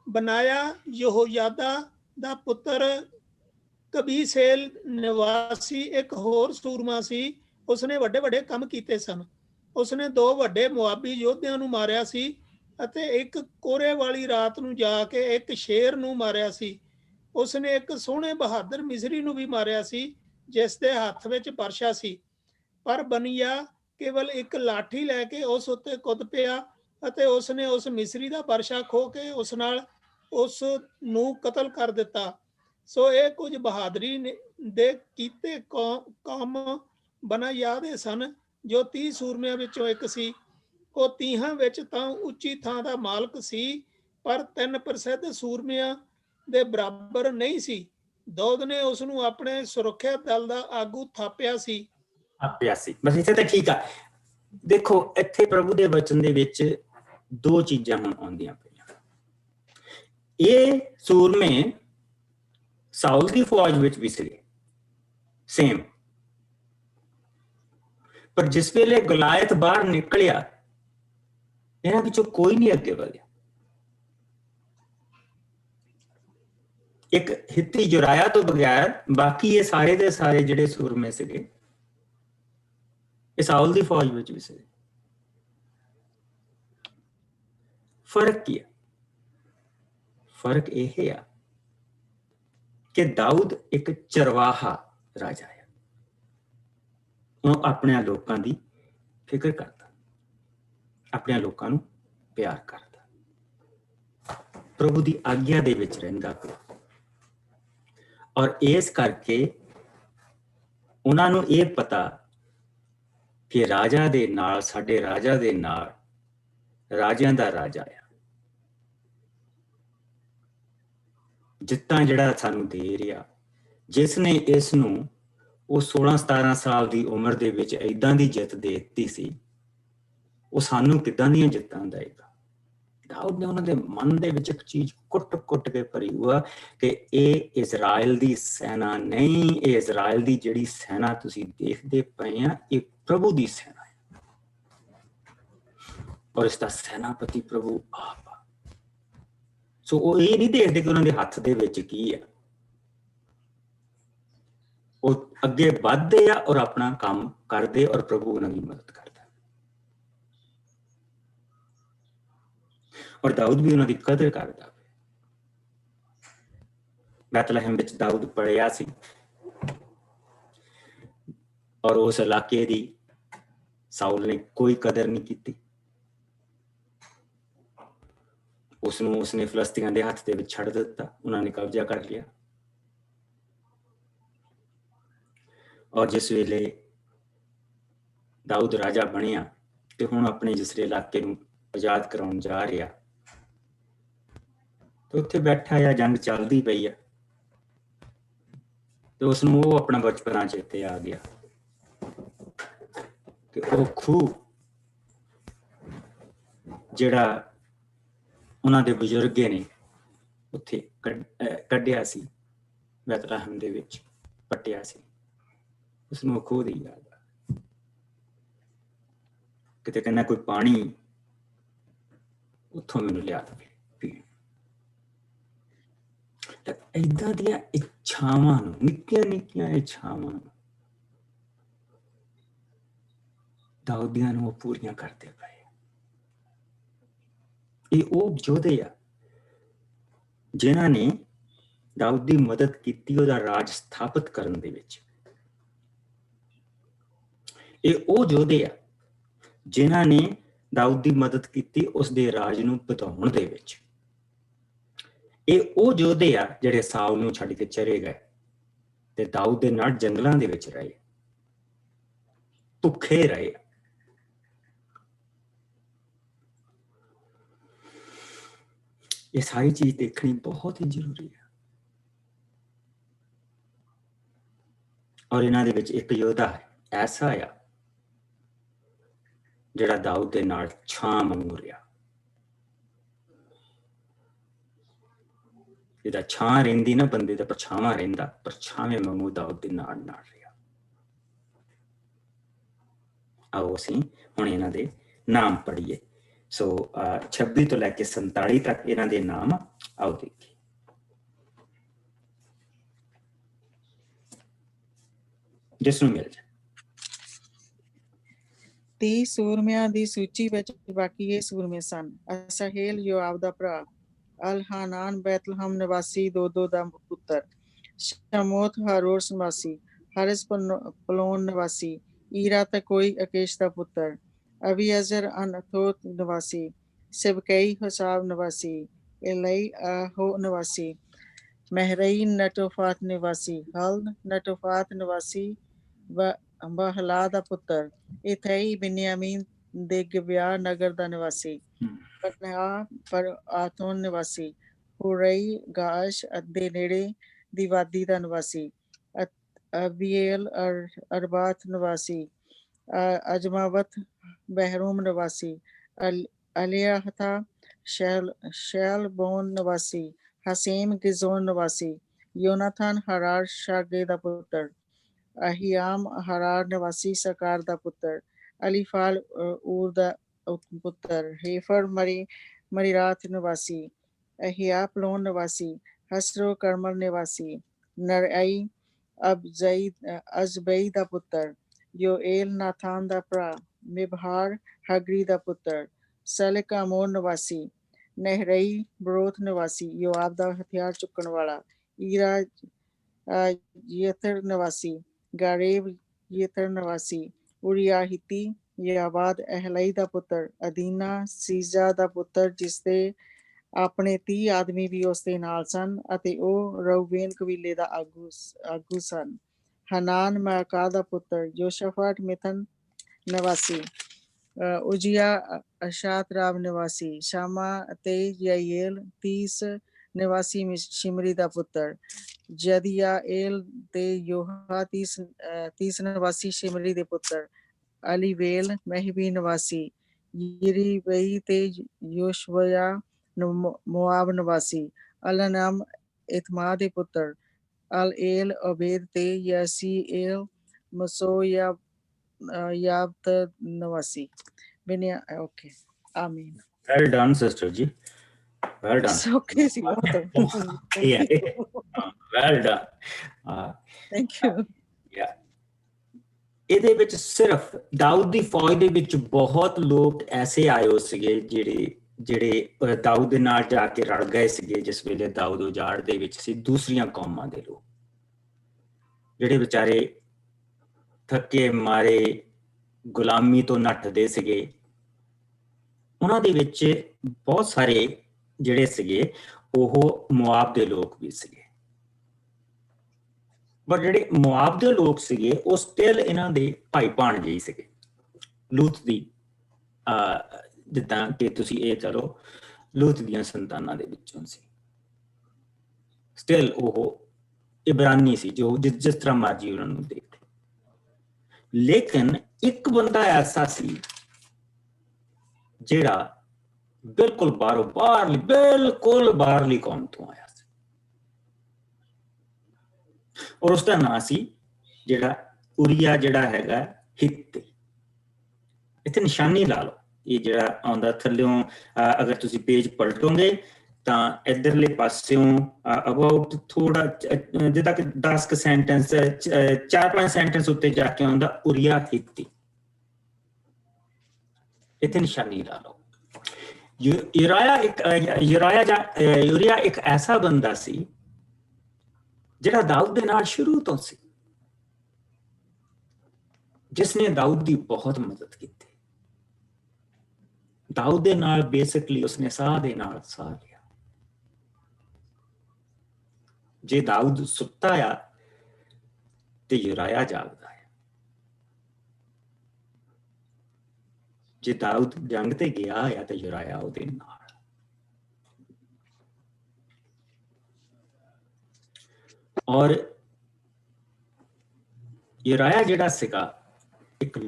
ਬਨਾਇਆ ਯਹੋਯਾਦਾ ਦਾ ਪੁੱਤਰ ਕਬੀਸੇਲ ਨਿਵਾਸੀ ਇੱਕ ਹੋਰ ਸੂਰਮਾ ਸੀ। ਉਸਨੇ ਵੱਡੇ ਵੱਡੇ ਕੰਮ ਕੀਤੇ ਸਨ। ਉਸਨੇ 2 ਵੱਡੇ ਮੁਆਬੀ ਯੋਧਿਆਂ ਨੂੰ ਮਾਰਿਆ ਸੀ ਅਤੇ ਇੱਕ ਕੋਰੇ ਵਾਲੀ ਰਾਤ ਨੂੰ ਜਾ ਕੇ ਇੱਕ ਸ਼ੇਰ ਨੂੰ ਮਾਰਿਆ ਸੀ। ਉਸਨੇ ਇੱਕ ਸੋਹਣੇ ਬਹਾਦਰ ਮਿਸਰੀ ਨੂੰ ਵੀ ਮਾਰਿਆ ਸੀ ਜਿਸ ਦੇ ਹੱਥ ਵਿੱਚ ਬਰਸ਼ਾ ਸੀ। ਪਰ ਬਨੀਆ ਕੇਵਲ ਇੱਕ ਲਾਠੀ ਲੈ ਕੇ ਉਸ ਉੱਤੇ ਕੁੱਦ ਪਿਆ ਅਤੇ ਉਸਨੇ ਉਸ ਮਿਸਰੀ ਦਾ ਬਰਸ਼ਾ ਖੋਹ ਕੇ ਉਸ ਨਾਲ ਉਸ ਨੂੰ ਕਤਲ ਕਰ ਦਿੱਤਾ। ਸੋ ਇਹ ਕੁਝ ਬਹਾਦਰੀ ਦੇ ਕੀਤੇ ਕੰਮ ਬਨਾਇਆ ਦੇ ਸਨ, ਜੋ 30 ਸੂਰਮਿਆਂ ਵਿੱਚੋਂ ਇੱਕ ਸੀ। ਉਹ 30 ਵਿੱਚ ਤਾਂ ਉੱਚੀ ਥਾਂ ਦਾ ਮਾਲਕ ਸੀ, ਪਰ 3 ਪ੍ਰਸਿੱਧ ਸੂਰਮਿਆਂ ਦੇ ਬਰਾਬਰ ਨਹੀਂ ਸੀ। ਦਾਊਦ ਨੇ ਉਸ ਨੂੰ ਆਪਣੇ ਸੁਰੱਖਿਆ ਦਲ ਦਾ ਆਗੂ ਥਾਪਿਆ ਸੀ। ਬਸ ਇੱਥੇ ਤਾਂ ਠੀਕ ਆ। ਦੇਖੋ, ਇੱਥੇ ਪ੍ਰਭੂ ਦੇ ਵਚਨ ਦੇ ਵਿੱਚ 2 ਚੀਜ਼ਾਂ ਹੁਣ ਆਉਂਦੀਆਂ ਪਈਆਂ। ਇਹ ਸੂਰਮੇ ਸਾਊਲ ਦੀ ਫੌਜ ਵਿੱਚ ਵੀ ਸੀਗੇ, ਸੇਮ। ਪਰ ਜਿਸ ਵੇਲੇ ਗੋਲਾਇਤ ਬਾਹਰ ਨਿਕਲਿਆ, ਇਹਨਾਂ ਵਿੱਚੋਂ ਕੋਈ ਨਹੀਂ ਅੱਗੇ ਵਧਿਆ। ਇੱਕ ਹਿੱਤੀ ਜੁਰਾਇਆ ਤੋਂ ਬਗੈਰ ਬਾਕੀ ਇਹ ਸਾਰੇ ਦੇ ਸਾਰੇ ਜਿਹੜੇ ਸੂਰਮੇ ਸੀਗੇ, ਇਹ ਸਾਊਲ ਦੀ ਫੌਜ ਵਿੱਚ ਵੀ ਸੀਗੇ। ਫਰਕ ਕੀ ਹੈ? ਫਰਕ ਇਹ ਆ ਕਿ ਦਾਊਦ ਇੱਕ ਚਰਵਾਹਾ ਰਾਜਾ ਹੈ। ਉਹ ਆਪਣੇ ਲੋਕਾਂ ਦੀ ਫਿਕਰ ਕਰਦਾ। ਆਪਣੇ ਲੋਕਾਂ ਨੂੰ ਪਿਆਰ ਕਰਦਾ, ਪ੍ਰਭੂ ਦੀ ਆਗਿਆ ਦੇ ਵਿੱਚ ਰਹਿੰਦਾ ਪਿਆ। ਔਰ ਇਸ ਕਰਕੇ ਉਹਨਾਂ ਨੂੰ ਇਹ ਪਤਾ ਕਿ ਰਾਜਾ ਦੇ ਨਾਲ, ਸਾਡੇ ਰਾਜਾ ਦੇ ਨਾਲ ਰਾਜਿਆਂ ਦਾ ਰਾਜਾ ਆ, ਜਿੱਤਾਂ ਜਿਹੜਾ ਸਾਨੂੰ ਦੇ ਰਿਹਾ, ਜਿਸ ਨੇ ਇਸ ਨੂੰ ਉਹ 16-17 ਸਾਲ ਦੀ ਉਮਰ ਦੇ ਵਿੱਚ ਏਦਾਂ ਦੀ ਜਿੱਤ ਦੇ ਦਿੱਤੀ ਸੀ, ਉਹ ਸਾਨੂੰ ਕਿੱਦਾਂ ਦੀਆਂ ਜਿੱਤਾਂ ਦੇਗਾ। ਦਾਊਦ ਨੇ ਉਹਨਾਂ ਦੇ ਮਨ ਦੇ ਵਿੱਚ ਇੱਕ ਚੀਜ਼ ਕੁੱਟ ਕੇ ਭਰੀ ਹੋਆ ਕਿ ਇਹ ਇਜ਼ਰਾਈਲ ਦੀ ਸੈਨਾ ਨਹੀਂ, ਇਹ ਇਜ਼ਰਾਈਲ ਦੀ ਜਿਹੜੀ ਸੈਨਾ ਤੁਸੀਂ ਦੇਖਦੇ ਪਏ ਆ, ਇਹ ਪ੍ਰਭੂ ਦੀ ਸੈਨਾ ਹੈ, ਔਰ ਇਸ ਦਾ ਸੈਨਾਪਤੀ ਪ੍ਰਭੂ ਆਪ ਆ। ਸੋ ਉਹ ਇਹ ਨਹੀਂ ਦੇਖਦੇ ਕਿ ਉਹਨਾਂ ਦੇ ਹੱਥ ਦੇ ਵਿੱਚ ਕੀ ਆ, ਉਹ ਅੱਗੇ ਵੱਧਦੇ ਆ ਔਰ ਆਪਣਾ ਕੰਮ ਕਰਦੇ, ਔਰ ਪ੍ਰਭੂ ਉਹਨਾਂ ਦੀ ਮਦਦ ਕਰਦਾ। ਔਰ ਦਾਊਦ ਵੀ ਉਹਨਾਂ ਦੀ ਕਦਰ ਕਰਦਾ। ਬੈਤਲਹਿਮ ਵਿੱਚ ਦਾਊਦ ਪੜਿਆ ਸੀ, ਔਰ ਉਸ ਇਲਾਕੇ ਦੀ ਸਾਊਲ ਨੇ ਕੋਈ ਕਦਰ ਨਹੀਂ ਕੀਤੀ। ਉਸਨੂੰ ਉਸਨੇ ਫਲਸਤੀਨਾਂ ਦੇ ਹੱਥ ਦੇ ਵਿੱਚ ਛੱਡ ਦਿੱਤਾ, ਉਹਨਾਂ ਨੇ ਕਬਜ਼ਾ ਕਰ ਲਿਆ। ਔਰ ਜਿਸ ਵੇਲੇ ਦਾਊਦ ਰਾਜਾ ਬਣਿਆ ਤੇ ਹੁਣ ਆਪਣੇ ਜਿਸ ਇਲਾਕੇ ਨੂੰ ਆਜ਼ਾਦ ਕਰਾਉਣ ਜਾ ਰਿਹਾ, ਤੇ ਉੱਥੇ ਬੈਠਾ ਆ, ਜੰਗ ਚੱਲਦੀ ਪਈ ਆ, ਤੇ ਉਸਨੂੰ ਉਹ ਆਪਣਾ ਬਚਪਨਾ ਚੇਤੇ ਆ ਗਿਆ ਕਿ ਉਹ ਖੂਹ ਜਿਹੜਾ ਉਹਨਾਂ ਦੇ ਬਜ਼ੁਰਗੇ ਨੇ ਉੱਥੇ ਕੱਢਿਆ ਸੀ, ਬੈਤਲਹਿਮ ਦੇ ਵਿੱਚ ਪੱਟਿਆ ਸੀ, ਉਸਨੂੰ ਉਹ ਖੂਹ ਦੀ ਯਾਦ ਆ। ਕਿਤੇ ਕਹਿੰਦਾ ਕੋਈ ਪਾਣੀ ਉੱਥੋਂ ਮੈਨੂੰ ਲਿਆ ਦੇਵੇ ਪੀਣ। ਤਾਂ ਏਦਾਂ ਦੀਆਂ ਇੱਛਾਵਾਂ ਨੂੰ, ਨਿੱਕੀਆਂ ਨਿੱਕੀਆਂ ਇੱਛਾਵਾਂ ਨੂੰ ਦਾਊਦੀਆਂ ਨੂੰ ਉਹ ਪੂਰੀਆਂ ਕਰਦੇ ਪਏ। ਇਹ ਉਹ ਯੋਧੇ ਆ ਜਿਨ੍ਹਾਂ ਨੇ ਦਾਊਦ ਦੀ ਮਦਦ ਕੀਤੀ ਉਹਦਾ ਰਾਜ ਸਥਾਪਿਤ ਕਰਨ ਦੇ ਵਿੱਚ। ਇਹ ਉਹ ਯੋਧੇ ਆ ਜਿਨ੍ਹਾਂ ਨੇ ਦਾਊਦ ਦੀ ਮਦਦ ਕੀਤੀ ਉਸ ਦੇ ਰਾਜ ਨੂੰ ਵਧਾਉਣ ਦੇ ਵਿੱਚ। ਇਹ ਉਹ ਯੋਧੇ ਆ ਜਿਹੜੇ ਸਾਊਲ ਨੂੰ ਛੱਡ ਕੇ ਚਲੇ ਗਏ ਤੇ ਦਾਊਦ ਦੇ ਨਾਲ ਜੰਗਲਾਂ ਦੇ ਵਿੱਚ ਰਹੇ, ਭੁੱਖੇ ਰਹੇ। ਇਹ ਸਾਰੀ ਚੀਜ਼ ਦੇਖਣੀ ਬਹੁਤ ਹੀ ਜ਼ਰੂਰੀ ਹੈ। ਔਰ ਇਹਨਾਂ ਦੇ ਵਿੱਚ ਇੱਕ ਯੋਧਾ ਐਸਾ ਆ ਜਿਹੜਾ ਦਾਊਦ ਦੇ ਨਾਲ ਛਾਂ ਵਾਂਗੂ ਰਿਹਾ, ਜਿਹਦਾ ਛਾਂ ਰਹਿੰਦੀ ਨਾ ਬੰਦੇ ਦਾ ਪਰਛਾਵਾਂ ਰਹਿੰਦਾ, ਪਰਛਾਵੇਂ ਵਾਂਗੂ ਦਾਊਦ ਦੇ ਨਾਲ ਰਿਹਾ। ਆਓ ਅਸੀਂ ਹੁਣ ਇਹਨਾਂ ਦੇ ਨਾਮ ਪੜ੍ਹੀਏ। ਸੋ 26 ਤੋਂ ਲੈ ਕੇ 47 ਤੱਕ ਇਹਨਾਂ ਦੇ ਨਾਮ ਆਓ ਦੇਖੀਏ। ਜਿਸ ਨੂੰ ਮਿਲ ਜਾਏ। 30 ਸੂਰਮਿਆਂ ਦੀ ਸੂਚੀ ਵਿੱਚ ਬਾਕੀ ਇਹ ਸੂਰਮੇ ਸਨ। ਅਸਾਹੇਲ ਯੋਆਬ ਦਾ ਭਰਾ, ਅਲ-ਹਾਨਾਨ ਬੈਤਲਹਮ ਨਿਵਾਸੀ ਦੋਦੋ ਦਾ ਪੁੱਤਰ, ਸ਼ਮੋਥ ਹਾਰੋਸ ਨਿਵਾਸੀ, ਹਰਸ ਪਲੋਨ ਨਿਵਾਸੀ, ਈਰਾ ਤਕੋਈ ਅਕੇਸ਼ ਦਾ ਪੁੱਤਰ, ਅਬੀਅਜ਼ਰ ਅਨਥੋਤ ਨਿਵਾਸੀ, ਸਿਬਕਈ ਹਸਾਬ ਨਿਵਾਸੀ, ਇਲਈ ਆਹੋ ਨਿਵਾਸੀ, ਮਹਿਰਈ ਨਟੋਫਾਤ ਨਿਵਾਸੀ, ਹਲਦ ਨਟੋਫਾਤ ਨਿਵਾਸੀ, ਬਹਲਾ ਦਾ ਪੁੱਤਰ, ਇਥਈ ਬਿਨਯਾਮੀਨ ਦੇ ਗਿਬਿਆ ਨਗਰ ਦਾ ਨਿਵਾਸੀ, ਪਟਨਾ ਪਰ ਆਤੋਨ ਨਿਵਾਸੀ, ਹੁਰਈ ਗਾਸ਼ ਦੇ ਨੇੜੇ ਦੀ ਵਾਦੀ ਦਾ ਨਿਵਾਸੀ, ਅਬੀਏਲ ਅਰਬਾਤ ਨਿਵਾਸੀ, ਅਜਮਾਵਤ ਬਹਿਰੂਮ ਨਿਵਾਸੀ, ਅਲਿਆਹਤਾ ਸ਼ੈਲਬੋਨ ਨਿਵਾਸੀ, ਹਸੀਮ ਗਿਜ਼ੋਨ ਨਿਵਾਸੀ, ਯੋਨਾਥਨ ਹਰਾਰ ਸ਼ਾਗੇ ਦਾ ਪੁੱਤਰ, ਅਹੀਆਮ ਹਰਾਰ ਨਿਵਾਸੀ ਸਕਾਰ ਦਾ ਪੁੱਤਰ, ਅਲੀਫਾਲ ਊਰ ਦਾ ਪੁੱਤਰ, ਹੇਫਰ ਮਰੀਰਾਤ ਨਿਵਾਸੀ, ਅਹਿਆਪਲੋਨ ਨਿਵਾਸੀ, ਹਸਰੋ ਕਰਮਲ ਨਿਵਾਸੀ, ਨਰਈ ਅਜ਼ਬਈ ਦਾ ਪੁੱਤਰ, ਯੋਏਲ ਨਾਥਾਨ ਦਾ ਭਰਾ, ਮਿਬਹਾਰ ਹਗਰੀ ਦਾ ਪੁੱਤਰ, ਸਲਕ ਅਮੋਨ ਨਿਵਾਸੀ, ਨਹਿਰਈ ਬਰੋਥ ਨਿਵਾਸੀ, ਯੋਆਬ ਦਾ ਹਥਿਆਰ ਚੁੱਕਣ ਵਾਲਾ, ਈਰਾ ਯੇਥਰ ਨਿਵਾਸੀ, ਗਾਰੇਬ ਯੇਥਰ ਨਿਵਾਸੀ, ਉਰੀਆ ਹਿੱਤੀ, ਯਾਬਾਦ ਅਹਲਈ ਦਾ ਪੁੱਤਰ, ਅਦੀਨਾ ਸੀਜ਼ਾ ਦਾ ਪੁੱਤਰ, ਜਿਸ ਦੇ ਆਪਣੇ 30 ਆਦਮੀ ਵੀ ਉਸ ਦੇ ਨਾਲ ਸਨ, ਅਤੇ ਉਹ ਰਊਬੇਨ ਕਬੀਲੇ ਦਾ ਆਗੂ ਸਨ। ਹਨਾਨ ਮਾਕਾ ਦਾ ਪੁੱਤਰ, ਯੋਸ਼ਾਫਾਟ ਮਿਥਨ ਨਿਵਾਸੀ, ਉਜੀਆ ਅਸ਼ਾਤਰਾਬ ਨਿਵਾਸੀ, ਸ਼ਾਮਾ ਅਤੇ ਯਾਇਲ ਤੀਸ ਨਿਵਾਸੀ ਸ਼ਿਮਰੀ ਦਾ ਪੁੱਤਰ, ਜਦੀਆਏਲ ਤੇ ਯੋਹਾ ਤੀਸ ਨਿਵਾਸੀ ਸ਼ਿਮਰੀ ਦੇ ਪੁੱਤਰ, ਅਲੀਵੇਲ ਮਹਿਬੀ ਨਿਵਾਸੀ, ਯਰੀਬਈ ਤੇ ਯੋਸ਼ਵਿਆ ਮੋਆਬ ਨਿਵਾਸੀ, ਅਲਨਾਮ ਇਤਮਾ ਦੇ ਪੁੱਤਰ, ਅਲ-ਏਲ ਅਬੇਦ ਤੇ ਯਸੀਏਲ ਮਸੋਯਾਬਤ ਨਿਵਾਸੀ। ਬਿਨਿਆ ਓਕੇ, ਆਮੀਨ। ਵੈਲ ਡਨ ਸਿਸਟਰ ਜੀ, ਵੈਲ ਡਨ। ਓਕੇ ਸੀ ਬਹੁਤ। Well done. Thank you. ਇਹਦੇ ਵਿੱਚ ਸਿਰਫ ਦਾਊਦ ਦੀ ਫੌਜ ਦੇ ਵਿੱਚ ਬਹੁਤ ਲੋਕ ਐਸੇ ਆਏ ਹੋ ਸੀਗੇ ਜਿਹੜੇ ਦਾਊਦ ਦੇ ਨਾਲ ਜਾ ਕੇ ਰਲ ਗਏ ਸੀਗੇ ਜਿਸ ਵੇਲੇ ਦਾਊਦ ਉਜਾੜ ਦੇ ਵਿੱਚ ਸੀ। ਦੂਸਰੀਆਂ ਕੌਮਾਂ ਦੇ ਲੋਕ ਜਿਹੜੇ ਵਿਚਾਰੇ ਥੱਕੇ ਮਾਰੇ ਗੁਲਾਮੀ ਤੋਂ ਨੱਠਦੇ ਸੀਗੇ, ਉਹਨਾਂ ਦੇ ਵਿੱਚ ਬਹੁਤ ਸਾਰੇ ਜਿਹੜੇ ਸੀਗੇ ਉਹ ਮੁਆਬ ਦੇ ਲੋਕ ਵੀ ਸੀਗੇ। ਪਰ ਜਿਹੜੇ ਮੁਆਬ ਦੇ ਲੋਕ ਸੀਗੇ ਉਹ ਸਟਿਲ ਇਹਨਾਂ ਦੇ ਭਾਈ ਭਾਣਜੇ ਹੀ ਸੀਗੇ। ਲੂਤ ਦੀ ਜਿੱਦਾਂ ਕਿ ਤੁਸੀਂ ਇਹ ਚਲੋ ਲੂਤ ਦੀਆਂ ਸੰਤਾਨਾਂ ਦੇ ਵਿੱਚੋਂ ਸੀ, ਸਟਿਲ ਉਹ ਇਬਰਾਨੀ ਸੀ, ਜੋ ਜਿਸ ਤਰ੍ਹਾਂ ਮਰਜੀ ਉਹਨਾਂ ਨੂੰ ਦੇਖਦੇ। ਲੇਕਿਨ ਇੱਕ ਬੰਦਾ ਐਸਾ ਸੀ ਜਿਹੜਾ ਬਿਲਕੁਲ ਬਾਹਰਲੀ ਕੌਮ ਤੋਂ ਆਇਆ ਸੀ, ਔਰ ਉਸਦਾ ਨਾਂ ਸੀ ਜਿਹੜਾ ਉਰੀਆ, ਜਿਹੜਾ ਹੈਗਾ ਹਿੱਤੀ। ਇੱਥੇ ਨਿਸ਼ਾਨੀ ਲਾ ਲਓ, ਇਹ ਜਿਹੜਾ ਆਉਂਦਾ ਥੱਲਿਓਂ, ਅਗਰ ਤੁਸੀਂ ਪੇਜ ਪਲਟੋਗੇ ਤਾਂ ਇਧਰਲੇ ਪਾਸਿਓਂ ਅਬਾਊਟ ਥੋੜਾ ਜਿੱਦਾਂ ਕਿ 10 ਸੈਂਟੈਂਸ, 4-5 ਸੈਂਟੈਂਸ ਉੱਤੇ ਜਾ ਕੇ ਆਉਂਦਾ ਉਰੀਆ ਹਿੱਤੀ। ਇੱਥੇ ਨਿਸ਼ਾਨੀ ਲਾ ਲਓ। ਯੂਰੀਆ ਇੱਕ ਐਸਾ ਬੰਦਾ ਸੀ ਜਿਹੜਾ ਦਾਊਦ ਦੇ ਨਾਲ ਸ਼ੁਰੂ ਤੋਂ ਸੀ, ਜਿਸਨੇ ਦਾਊਦ ਦੀ ਬਹੁਤ ਮਦਦ ਕੀਤੀ। ਦਾਊਦ ਦੇ ਨਾਲ ਬੇਸਿਕਲੀ ਉਸਨੇ ਸਾਹ ਦੇ ਨਾਲ ਸਾਹ ਲਿਆ। ਜੇ ਦਾਊਦ ਸੁੱਤਾ ਆ ਤੇ ਯੂਰੀਆ ਜਾਗਦਾ ਹੈ, ਜੇ ਦਾਊਦ ਜੰਗ ਤੇ ਗਿਆ ਆ ਤੇ ਯੂਰੀਆ ਉਹਦੇ ਨਾਲ। ਔਰ ਯੂਰੀਆ ਜਿਹੜਾ ਸੀਗਾ ਇੱਕ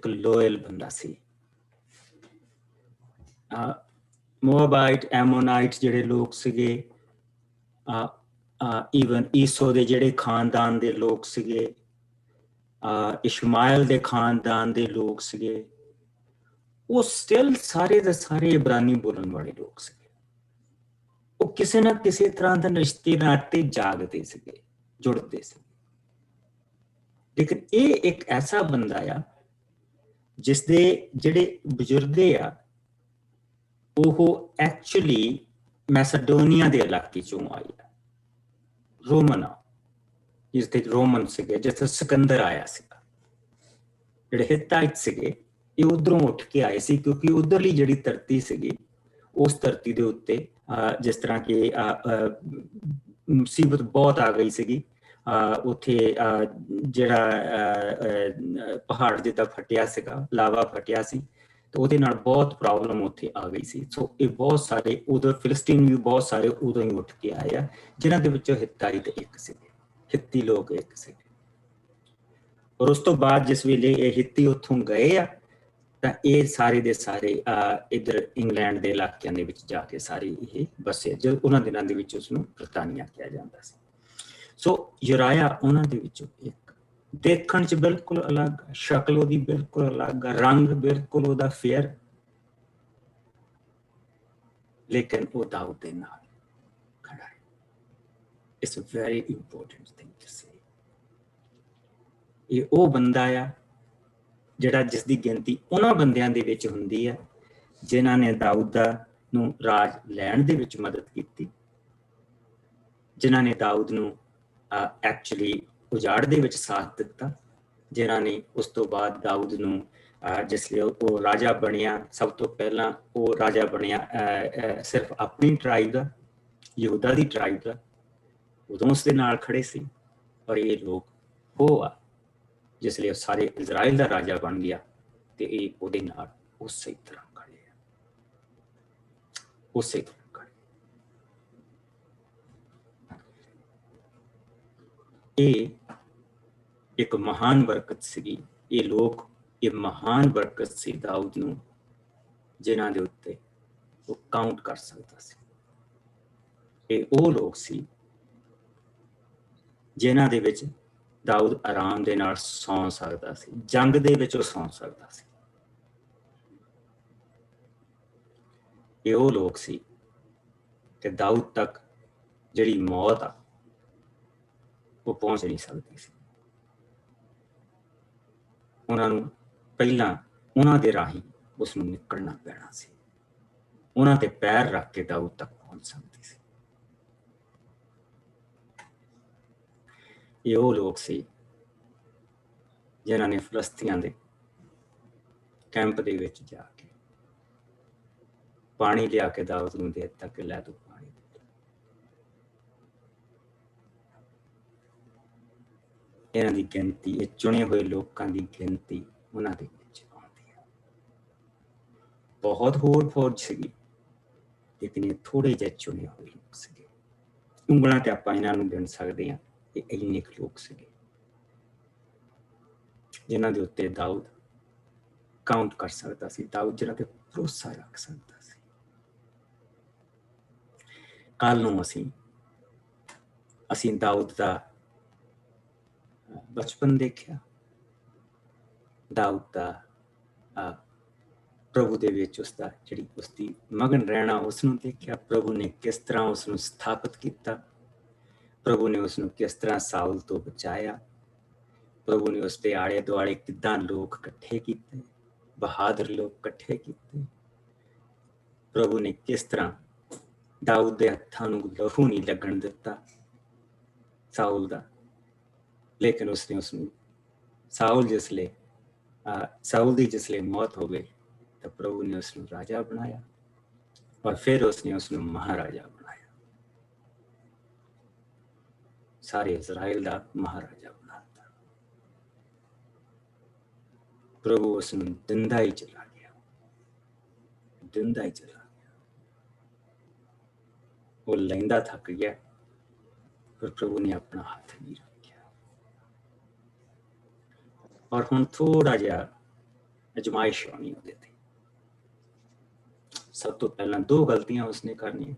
ਲੋਇਲ ਬੰਦਾ ਸੀ। ਮੋਆਬਾਈਟ, ਐਮੋਨਾਈਟ ਜਿਹੜੇ ਲੋਕ ਸੀਗੇ, ਈਵਨ ਈਸੋ ਦੇ ਜਿਹੜੇ ਖਾਨਦਾਨ ਦੇ ਲੋਕ ਸੀਗੇ, ਇਸ਼ਮਾਇਲ ਦੇ ਖਾਨਦਾਨ ਦੇ ਲੋਕ ਸੀਗੇ, ਉਹ ਸਟਿਲ ਸਾਰੇ ਦੇ ਸਾਰੇ ਇਬਰਾਨੀ ਬੋਲਣ ਵਾਲੇ ਲੋਕ ਸੀਗੇ। ਉਹ ਕਿਸੇ ਨਾ ਕਿਸੇ ਤਰ੍ਹਾਂ ਦਾ ਰਿਸ਼ਤੇ ਨਾਤੇ ਜਾਗਦੇ ਸੀਗੇ, ਜੁੜਦੇ ਸੀ। ਲੇਕਿਨ ਇਹ ਇੱਕ ਐਸਾ ਬੰਦਾ ਆ ਜਿਸ ਦੇ ਜਿਹੜੇ ਬਜ਼ੁਰਗੇ ਆ ਉਹ ਐਕਚੁਅਲੀ ਮੈਸੇਡੋਨੀਆ ਦੇ ਇਲਾਕੇ ਚੋਂ ਆਏ ਆ, ਰੋਮਨ, ਜਿਸਦੇ ਰੋਮਨ ਸੀਗੇ, ਜਿੱਥੇ ਸਿਕੰਦਰ ਆਇਆ ਸੀਗਾ। ਜਿਹੜੇ ਹਿੱਤਾਈਟ ਸੀਗੇ ਇਹ ਉਧਰੋਂ ਉੱਠ ਕੇ ਆਏ ਸੀ, ਕਿਉਂਕਿ ਉਧਰਲੀ ਜਿਹੜੀ ਧਰਤੀ ਸੀਗੀ ਉਸ ਧਰਤੀ ਦੇ ਉੱਤੇ ਜਿਸ ਤਰ੍ਹਾਂ ਕਿ ਮੁਸੀਬਤ ਬਹੁਤ ਆ ਗਈ ਸੀਗੀ। ਉੱਥੇ ਜਿਹੜਾ ਪਹਾੜ ਜਿੱਦਾਂ ਫਟਿਆ ਸੀਗਾ, ਲਾਵਾ ਫਟਿਆ ਸੀ, ਤੇ ਉਹਦੇ ਨਾਲ ਬਹੁਤ ਪ੍ਰੋਬਲਮ ਉੱਥੇ ਆ ਗਈ ਸੀ। ਸੋ ਇਹ ਬਹੁਤ ਸਾਰੇ ਉਦੋਂ ਫਿਲਿਸਤੀਨ ਵੀ ਬਹੁਤ ਸਾਰੇ ਉਦੋਂ ਹੀ ਉੱਠ ਕੇ ਆਏ ਆ, ਜਿਨ੍ਹਾਂ ਦੇ ਵਿੱਚੋਂ ਹਿੱਤਾਈਟ ਇੱਕ ਸੀਗੇ, ਹਿੱਤੀ ਲੋਕ ਇੱਕ ਸੀਗੇ। ਔਰ ਉਸ ਤੋਂ ਬਾਅਦ ਜਿਸ ਵੇਲੇ ਇਹ ਹਿੱਤੀ ਉੱਥੋਂ ਗਏ ਆ ਤਾਂ ਇਹ ਸਾਰੇ ਦੇ ਸਾਰੇ ਇੱਧਰ ਇੰਗਲੈਂਡ ਦੇ ਇਲਾਕਿਆਂ ਦੇ ਵਿੱਚ ਜਾ ਕੇ ਸਾਰੇ ਇਹ ਬਸੇ। ਜਦ ਉਹਨਾਂ ਦਿਨਾਂ ਦੇ ਵਿੱਚ ਉਸਨੂੰ ਬਰਤਾਨੀਆ ਕਿਹਾ ਜਾਂਦਾ ਸੀ। ਸੋ ਯੂਰੀਆ ਉਹਨਾਂ ਦੇ ਵਿੱਚੋਂ ਇੱਕ, ਦੇਖਣ 'ਚ ਬਿਲਕੁਲ ਅਲੱਗ, ਸ਼ਕਲ ਉਹਦੀ ਬਿਲਕੁਲ ਅਲੱਗ, ਰੰਗ ਬਿਲਕੁਲ ਉਹਦਾ ਫੇਅਰ, ਲੇਕਿਨ ਉਹ ਦਾਊਦ ਦੇ ਨਾਲ ਖੜਾ ਹੈ। It's a very important thing to say. ਇਹ ਉਹ ਬੰਦਾ ਆ ਜਿਹੜਾ ਜਿਸ ਦੀ ਗਿਣਤੀ ਉਹਨਾਂ ਬੰਦਿਆਂ ਦੇ ਵਿੱਚ ਹੁੰਦੀ ਹੈ ਜਿਨ੍ਹਾਂ ਨੇ ਦਾਊਦ ਨੂੰ ਰਾਜ ਲੈਣ ਦੇ ਵਿੱਚ ਮਦਦ ਕੀਤੀ, ਜਿਨ੍ਹਾਂ ਨੇ ਦਾਊਦ ਨੂੰ ਐਕਚੁਅਲੀ ਉਜਾੜ ਦੇ ਵਿੱਚ ਸਾਥ ਦਿੱਤਾ, ਜਿਨ੍ਹਾਂ ਨੇ ਉਸ ਤੋਂ ਬਾਅਦ ਦਾਊਦ ਨੂੰ ਜਿਸਲੇ ਉਹ ਰਾਜਾ ਬਣਿਆ, ਸਭ ਤੋਂ ਪਹਿਲਾਂ ਉਹ ਰਾਜਾ ਬਣਿਆ ਸਿਰਫ ਆਪਣੀ ਟਰਾਈਬ ਦਾ, ਯਹੂਦਾ ਦੀ ਟਰਾਈਬ ਦਾ, ਉਦੋਂ ਉਸ ਦੇ ਨਾਲ ਖੜੇ ਸੀ। ਪਰ ਇਹ ਲੋਕ ਉਹ ਆ ਜਿਸਲੇ ਉਹ ਸਾਰੇ ਇਜ਼ਰਾइल ਦਾ ਰਾਜਾ ਬਣ ਗਿਆ ਤੇ ਇਹ ਉਹਦੇ ਨਾਲ ਉਸੇ ਤਰ੍ਹਾਂ ਖੜੇ ਆ, ਉਸੇ ਤਰ੍ਹਾਂ ਖੜੇ। ਇਹ ਇੱਕ ਮਹਾਨ ਬਰਕਤ ਸੀਗੀ। ਇਹ ਲੋਕ, ਇਹ ਮਹਾਨ ਬਰਕਤ ਸੀ ਦਾਊਦ ਨੂੰ, ਜਿਨ੍ਹਾਂ ਦੇ ਉੱਤੇ ਉਹ ਕਾਊਂਟ ਕਰ ਸਕਦਾ ਸੀ। ਇਹ ਉਹ ਲੋਕ ਸੀ ਜਿਨ੍ਹਾਂ ਦੇ ਵਿੱਚ ਦਾਊਦ ਆਰਾਮ ਦੇ ਨਾਲ ਸੌਂ ਸਕਦਾ ਸੀ, ਜੰਗ ਦੇ ਵਿੱਚ ਉਹ ਸੌਂ ਸਕਦਾ ਸੀ। ਇਹ ਉਹ ਲੋਕ ਸੀ ਕਿ ਦਾਊਦ ਤੱਕ ਜਿਹੜੀ ਮੌਤ ਆ ਉਹ ਪਹੁੰਚ ਨਹੀਂ ਸਕਦੀ ਸੀ। ਉਹਨਾਂ ਨੂੰ ਪਹਿਲਾਂ ਉਹਨਾਂ ਦੇ ਰਾਹੀਂ ਉਸ ਨੂੰ ਨਿਕਲਣਾ ਪੈਣਾ ਸੀ, ਉਹਨਾਂ ਤੇ ਪੈਰ ਰੱਖ ਕੇ ਦਾਊਦ ਤੱਕ ਪਹੁੰਚ ਸਕਦੀ ਸੀ। ਇਹ ਉਹ ਲੋਕ ਸੀ ਜਿਨ੍ਹਾਂ ਨੇ ਫਲਸਤੀਆਂ ਦੇ ਕੈਂਪ ਦੇ ਵਿੱਚ ਜਾ ਕੇ ਪਾਣੀ ਲਿਆ ਕੇ ਦਾਊਦ ਨੂੰ ਦੇ ਦਿੱਤਾ ਕਿ ਲੈ ਤੂੰ ਪਾਣੀ। ਇਹਨਾਂ ਦੀ ਗਿਣਤੀ, ਇਹ ਚੁਣੇ ਹੋਏ ਲੋਕਾਂ ਦੀ ਗਿਣਤੀ ਉਹਨਾਂ ਦੇ ਵਿੱਚ ਆਉਂਦੀ ਹੈ। ਬਹੁਤ ਹੋਰ ਫੌਜ ਸੀਗੀ, ਲੇਕਿਨ ਇਹ ਥੋੜੇ ਜਿਹੇ ਚੁਣੇ ਹੋਏ ਲੋਕ ਸੀਗੇ। ਉਂਗਲਾਂ ਤੇ ਆਪਾਂ ਇਹਨਾਂ ਨੂੰ ਗਿਣ ਸਕਦੇ ਹਾਂ। ਇਹ ਇੰਨੇ ਕੁ ਲੋਕ ਸੀਗੇ ਜਿਨ੍ਹਾਂ ਦੇ ਉੱਤੇ ਦਾਊਦ ਕਾਊਂਟ ਕਰ ਸਕਦਾ ਸੀ, ਦਾਊਦ ਜਿਹਨਾਂ ਤੇ ਭਰੋਸਾ ਰੱਖ ਸਕਦਾ ਸੀ। ਕੱਲ ਨੂੰ ਅਸੀਂ ਦਾਊਦ ਦਾ ਬਚਪਨ ਦੇਖਿਆ, ਦਾਊਦ ਦਾ ਪ੍ਰਭੂ ਦੇ ਵਿੱਚ ਉਸਦਾ ਜਿਹੜੀ ਉਸਦੀ ਮਗਨ ਰਹਿਣਾ ਉਸਨੂੰ ਦੇਖਿਆ। ਪ੍ਰਭੂ ਨੇ ਕਿਸ ਤਰ੍ਹਾਂ ਉਸਨੂੰ ਸਥਾਪਿਤ ਕੀਤਾ, ਪ੍ਰਭੂ ਨੇ ਉਸਨੂੰ ਕਿਸ ਤਰ੍ਹਾਂ ਸਾਊਲ ਤੋਂ ਬਚਾਇਆ, ਪ੍ਰਭੂ ਨੇ ਉਸ ਦੇ ਆਲੇ ਦੁਆਲੇ ਕਿੱਦਾਂ ਲੋਕ ਇਕੱਠੇ ਕੀਤੇ, ਬਹਾਦਰ ਲੋਕ ਇਕੱਠੇ ਕੀਤੇ। ਪ੍ਰਭੂ ਨੇ ਕਿਸ ਤਰ੍ਹਾਂ ਦਾਊਦ ਦੇ ਹੱਥਾਂ ਨੂੰ ਲਹੂ ਨਹੀਂ ਲੱਗਣ ਦਿੱਤਾ ਸਾਊਲ ਦਾ, ਲੇਕਿਨ ਉਸਨੇ ਉਸਨੂੰ ਸਾਊਲ ਦੀ ਜਿਸਲੇ ਮੌਤ ਹੋ ਗਈ ਤਾਂ ਪ੍ਰਭੂ ਨੇ ਉਸਨੂੰ ਰਾਜਾ ਬਣਾਇਆ ਔਰ ਫਿਰ ਉਸਨੇ ਉਸਨੂੰ ਮਹਾਰਾਜਾ ਬਣਾਇਆ, ਸਾਰੇ ਇਜ਼ਰਾइल ਦਾ ਮਹਾਰਾਜਾ ਬਣਾਤਾ। ਪ੍ਰਭੂ ਉਸਨੂੰ ਦਿੰਦਾ ਹੀ ਚਲਾ ਗਿਆ, ਦਿੰਦਾ ਹੀ ਚਲਾ ਗਿਆ। ਉਹ ਲੈਂਦਾ ਥੱਕ ਗਿਆ, ਪਰ ਪ੍ਰਭੂ ਨੇ ਆਪਣਾ ਹੱਥ ਨਹੀਂ ਰੱਖਿਆ। ਔਰ ਹੁਣ ਥੋੜਾ ਜਿਹਾ ਅਜਮਾਇਸ਼ ਆਉਣੀ ਉਹਦੇ ਤੇ। ਸਭ ਤੋਂ ਪਹਿਲਾਂ ਦੋ ਗਲਤੀਆਂ ਉਸਨੇ ਕਰਨੀਆਂ।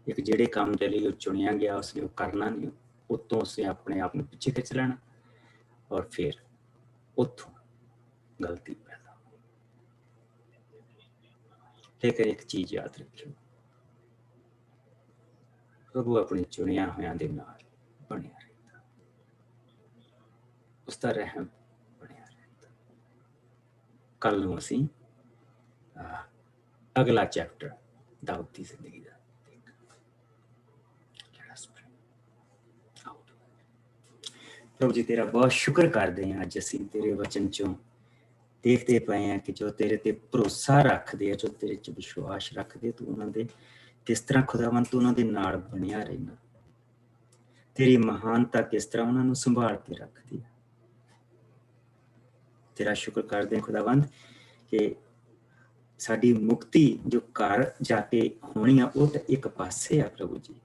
ਇੱਕ, ਜਿਹੜੇ ਕੰਮ ਦੇ ਲਈ ਉਹ ਚੁਣਿਆ ਗਿਆ ਉਸਨੇ ਉਹ ਕਰਨਾ ਨਹੀਂ, ਉੱਤੋਂ ਉਸਨੇ ਆਪਣੇ ਆਪ ਨੂੰ ਪਿੱਛੇ ਖਿੱਚ ਲੈਣਾ ਔਰ ਫਿਰ ਉੱਥੋਂ ਗਲਤੀ ਪੈਦਾ। ਲੇਕਿਨ ਇੱਕ ਚੀਜ਼ ਯਾਦ ਰੱਖਿਓ, ਪ੍ਰਭੂ ਆਪਣੇ ਚੁਣਿਆ ਹੋਇਆਂ ਦੇ ਨਾਲ ਬਣਿਆ ਰਹਿੰਦਾ, ਉਸਦਾ ਰਹਿਮ ਬਣਿਆ ਰਹਿੰਦਾ। ਕੱਲ ਨੂੰ ਅਸੀਂ ਅਗਲਾ ਚੈਪਟਰ ਦਾਊਦ ਦੀ ਜ਼ਿੰਦਗੀ ਦਾ ਪ੍ਰਭੂ ਜੀ ਤੇਰਾ ਬਹੁਤ ਸ਼ੁਕਰ ਕਰਦੇ ਹਾਂ। ਅੱਜ ਅਸੀਂ ਤੇਰੇ ਵਚਨ ਚੋਂ ਦੇਖਦੇ ਪਏ ਹਾਂ ਕਿ ਜੋ ਤੇਰੇ ਤੇ ਭਰੋਸਾ ਰੱਖਦੇ ਆ, ਜੋ ਤੇਰੇ 'ਚ ਵਿਸ਼ਵਾਸ ਰੱਖਦੇ, ਤੂੰ ਉਹਨਾਂ ਦੇ ਕਿਸ ਤਰ੍ਹਾਂ ਖੁਦਾਵੰਦ ਤੂੰ ਉਹਨਾਂ ਦੇ ਨਾਲ ਬਣਿਆ ਰਹਿਣਾ। ਤੇਰੀ ਮਹਾਨਤਾ ਕਿਸ ਤਰ੍ਹਾਂ ਉਹਨਾਂ ਨੂੰ ਸੰਭਾਲ ਕੇ ਰੱਖਦੀ ਹੈ। ਤੇਰਾ ਸ਼ੁਕਰ ਕਰਦੇ ਹਾਂ ਖੁਦਾਵੰਦ ਕਿ ਸਾਡੀ ਮੁਕਤੀ ਜੋ ਘਰ ਜਾ ਕੇ ਹੋਣੀ ਆ ਉਹ ਤਾਂ ਇੱਕ ਪਾਸੇ ਆ ਪ੍ਰਭੂ ਜੀ,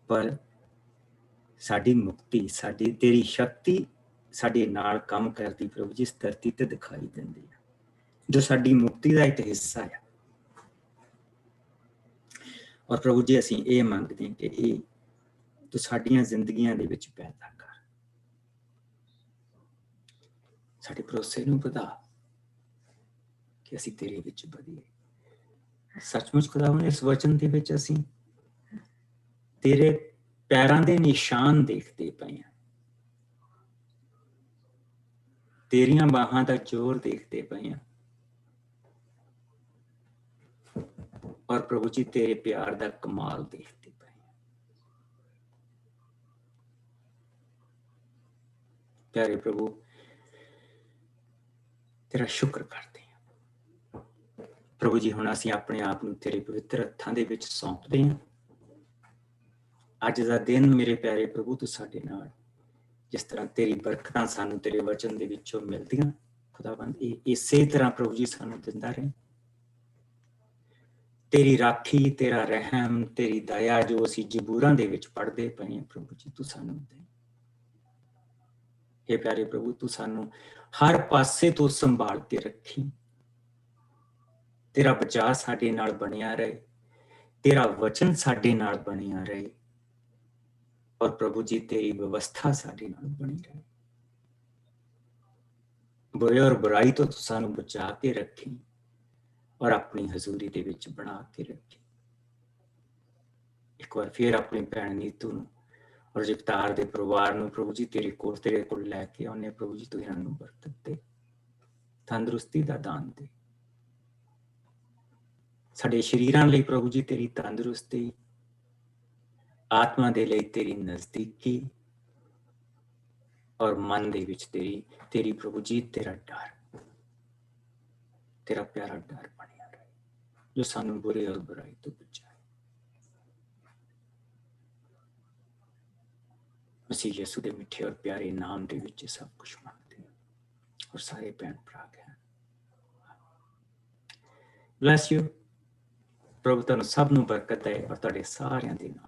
ਪਰ ਸਾਡੀ ਮੁਕਤੀ, ਸਾਡੀ ਤੇਰੀ ਸ਼ਕਤੀ ਸਾਡੇ ਨਾਲ ਕੰਮ ਕਰਦੀ ਪ੍ਰਭੂ ਜੀ ਇਸ ਧਰਤੀ ਤੇ ਦਿਖਾਈ ਦਿੰਦੀ ਆ, ਜੋ ਸਾਡੀ ਮੁਕਤੀ ਦਾ ਇੱਕ ਹਿੱਸਾ ਆ। ਔਰ ਪ੍ਰਭੂ ਜੀ ਅਸੀਂ ਇਹ ਮੰਗਦੇ ਹਾਂ ਕਿ ਇਹ ਤੂੰ ਸਾਡੀਆਂ ਜ਼ਿੰਦਗੀਆਂ ਦੇ ਵਿੱਚ ਪੈਦਾ ਕਰ, ਸਾਡੇ ਭਰੋਸੇ ਨੂੰ ਵਧਾ ਕਿ ਅਸੀਂ ਤੇਰੇ ਵਿੱਚ ਵਧੀਏ। ਸੱਚਮੁੱਚ ਖੁਦਾਵੰਦ ਇਸ ਵਚਨ ਦੇ ਵਿੱਚ ਅਸੀਂ ਤੇਰੇ ਪੈਰਾਂ ਦੇ ਨਿਸ਼ਾਨ ਦੇਖਦੇ ਪਏ ਹਾਂ, ਤੇਰੀਆਂ ਬਾਹਾਂ ਦਾ ਜ਼ੋਰ ਦੇਖਦੇ ਪਏ ਹਾਂ ਔਰ ਪ੍ਰਭੂ ਜੀ ਤੇਰੇ ਪਿਆਰ ਦਾ ਕਮਾਲ ਦੇਖਦੇ ਪਏ ਹਾਂ। ਪਿਆਰੇ ਪ੍ਰਭੂ ਤੇਰਾ ਸ਼ੁਕਰ ਕਰਦੇ ਹਾਂ। ਪ੍ਰਭੂ ਜੀ ਹੁਣ ਅਸੀਂ ਆਪਣੇ ਆਪ ਨੂੰ ਤੇਰੇ ਪਵਿੱਤਰ ਹੱਥਾਂ ਦੇ ਵਿੱਚ ਸੌਂਪਦੇ ਹਾਂ। ਅੱਜ ਦਾ ਦਿਨ ਮੇਰੇ ਪਿਆਰੇ ਪ੍ਰਭੂ ਤੂੰ ਸਾਡੇ ਨਾਲ ਜਿਸ ਤਰ੍ਹਾਂ ਤੇਰੀ ਬਰਕਤਾਂ ਸਾਨੂੰ ਤੇਰੇ ਵਚਨ ਦੇ ਵਿੱਚੋਂ ਮਿਲਦੀਆਂ, ਖੁਦਾਵੰਦ ਇਸੇ ਤਰ੍ਹਾਂ ਪ੍ਰਭੂ ਜੀ ਸਾਨੂੰ ਦਿੰਦਾ ਰਹੇ। ਤੇਰੀ ਰਾਖੀ, ਤੇਰਾ ਰਹਿਮ, ਤੇਰੀ ਦਇਆ ਜੋ ਅਸੀਂ ਜ਼ਬੂਰਾਂ ਦੇ ਵਿੱਚ ਪੜ੍ਹਦੇ ਪਏ ਹਾਂ ਪ੍ਰਭੂ ਜੀ ਤੂੰ ਸਾਨੂੰ ਦੇ। ਇਹ ਪਿਆਰੇ ਪ੍ਰਭੂ ਤੂੰ ਸਾਨੂੰ ਹਰ ਪਾਸੇ ਤੋਂ ਸੰਭਾਲ ਕੇ ਰੱਖੀ। ਤੇਰਾ ਬਚਾਅ ਸਾਡੇ ਨਾਲ ਬਣਿਆ ਰਹੇ, ਤੇਰਾ ਵਚਨ ਸਾਡੇ ਨਾਲ ਬਣਿਆ ਰਹੇ, ਔਰ ਪ੍ਰਭੂ ਜੀ ਤੇਰੀ ਵਿਵਸਥਾ ਸਾਡੇ ਨਾਲ ਬਣੀ ਰਹੇ। ਬੁਰੇ ਔਰ ਬੁਰਾਈ ਤੋਂ ਤੂੰ ਸਾਨੂੰ ਬਚਾ ਕੇ ਰੱਖੀ ਔਰ ਆਪਣੀ ਹਜ਼ੂਰੀ ਦੇ ਵਿੱਚ ਬਣਾ ਕੇ ਰੱਖੀ। ਇੱਕ ਵਾਰ ਫਿਰ ਆਪਣੀ ਭੈਣ ਨੀਤੂ ਨੂੰ ਔਰ ਜਗਤਾਰ ਦੇ ਪਰਿਵਾਰ ਨੂੰ ਪ੍ਰਭੂ ਜੀ ਤੇਰੇ ਕੋਲ ਲੈ ਕੇ ਆਉਨੇ। ਪ੍ਰਭੂ ਜੀ ਤੂੰ ਇਹਨਾਂ ਨੂੰ ਬਰਕਤ ਦੇ, ਤੰਦਰੁਸਤੀ ਦਾ ਦਾਨ ਦੇ। ਸਾਡੇ ਸ਼ਰੀਰਾਂ ਲਈ ਪ੍ਰਭੂ ਜੀ ਤੇਰੀ ਤੰਦਰੁਸਤੀ, ਆਤਮਾ ਦੇ ਲਈ ਤੇਰੀ ਨਜ਼ਦੀਕੀ, ਔਰ ਮਨ ਦੇ ਵਿੱਚ ਤੇਰੀ ਪ੍ਰਭੂ ਜੀ ਤੇਰਾ ਡਰ, ਤੇਰਾ ਪਿਆਰਾ ਡਰ ਬਣਿਆ ਰਹੇ ਜੋ ਸਾਨੂੰ ਬੁਰੇ ਔਰ ਬੁਰਾਈ ਤੋਂ ਬਚਾਏ। ਮਸੀਹ ਯਿਸੂ ਦੇ ਮਿੱਠੇ ਔਰ ਪਿਆਰੇ ਨਾਮ ਦੇ ਵਿੱਚ ਸਭ ਕੁਝ ਮੰਗਦੇ ਔਰ ਸਾਰੇ ਭੈਣ ਭਰਾ ਕਹਿਣ ਬਲੈਸ ਯੂ। ਪ੍ਰਭੂ ਤੁਹਾਨੂੰ ਸਭ ਨੂੰ ਬਰਕਤ ਦੇ ਔਰ ਤੁਹਾਡੇ ਸਾਰਿਆਂ ਦੇ ਨਾਲ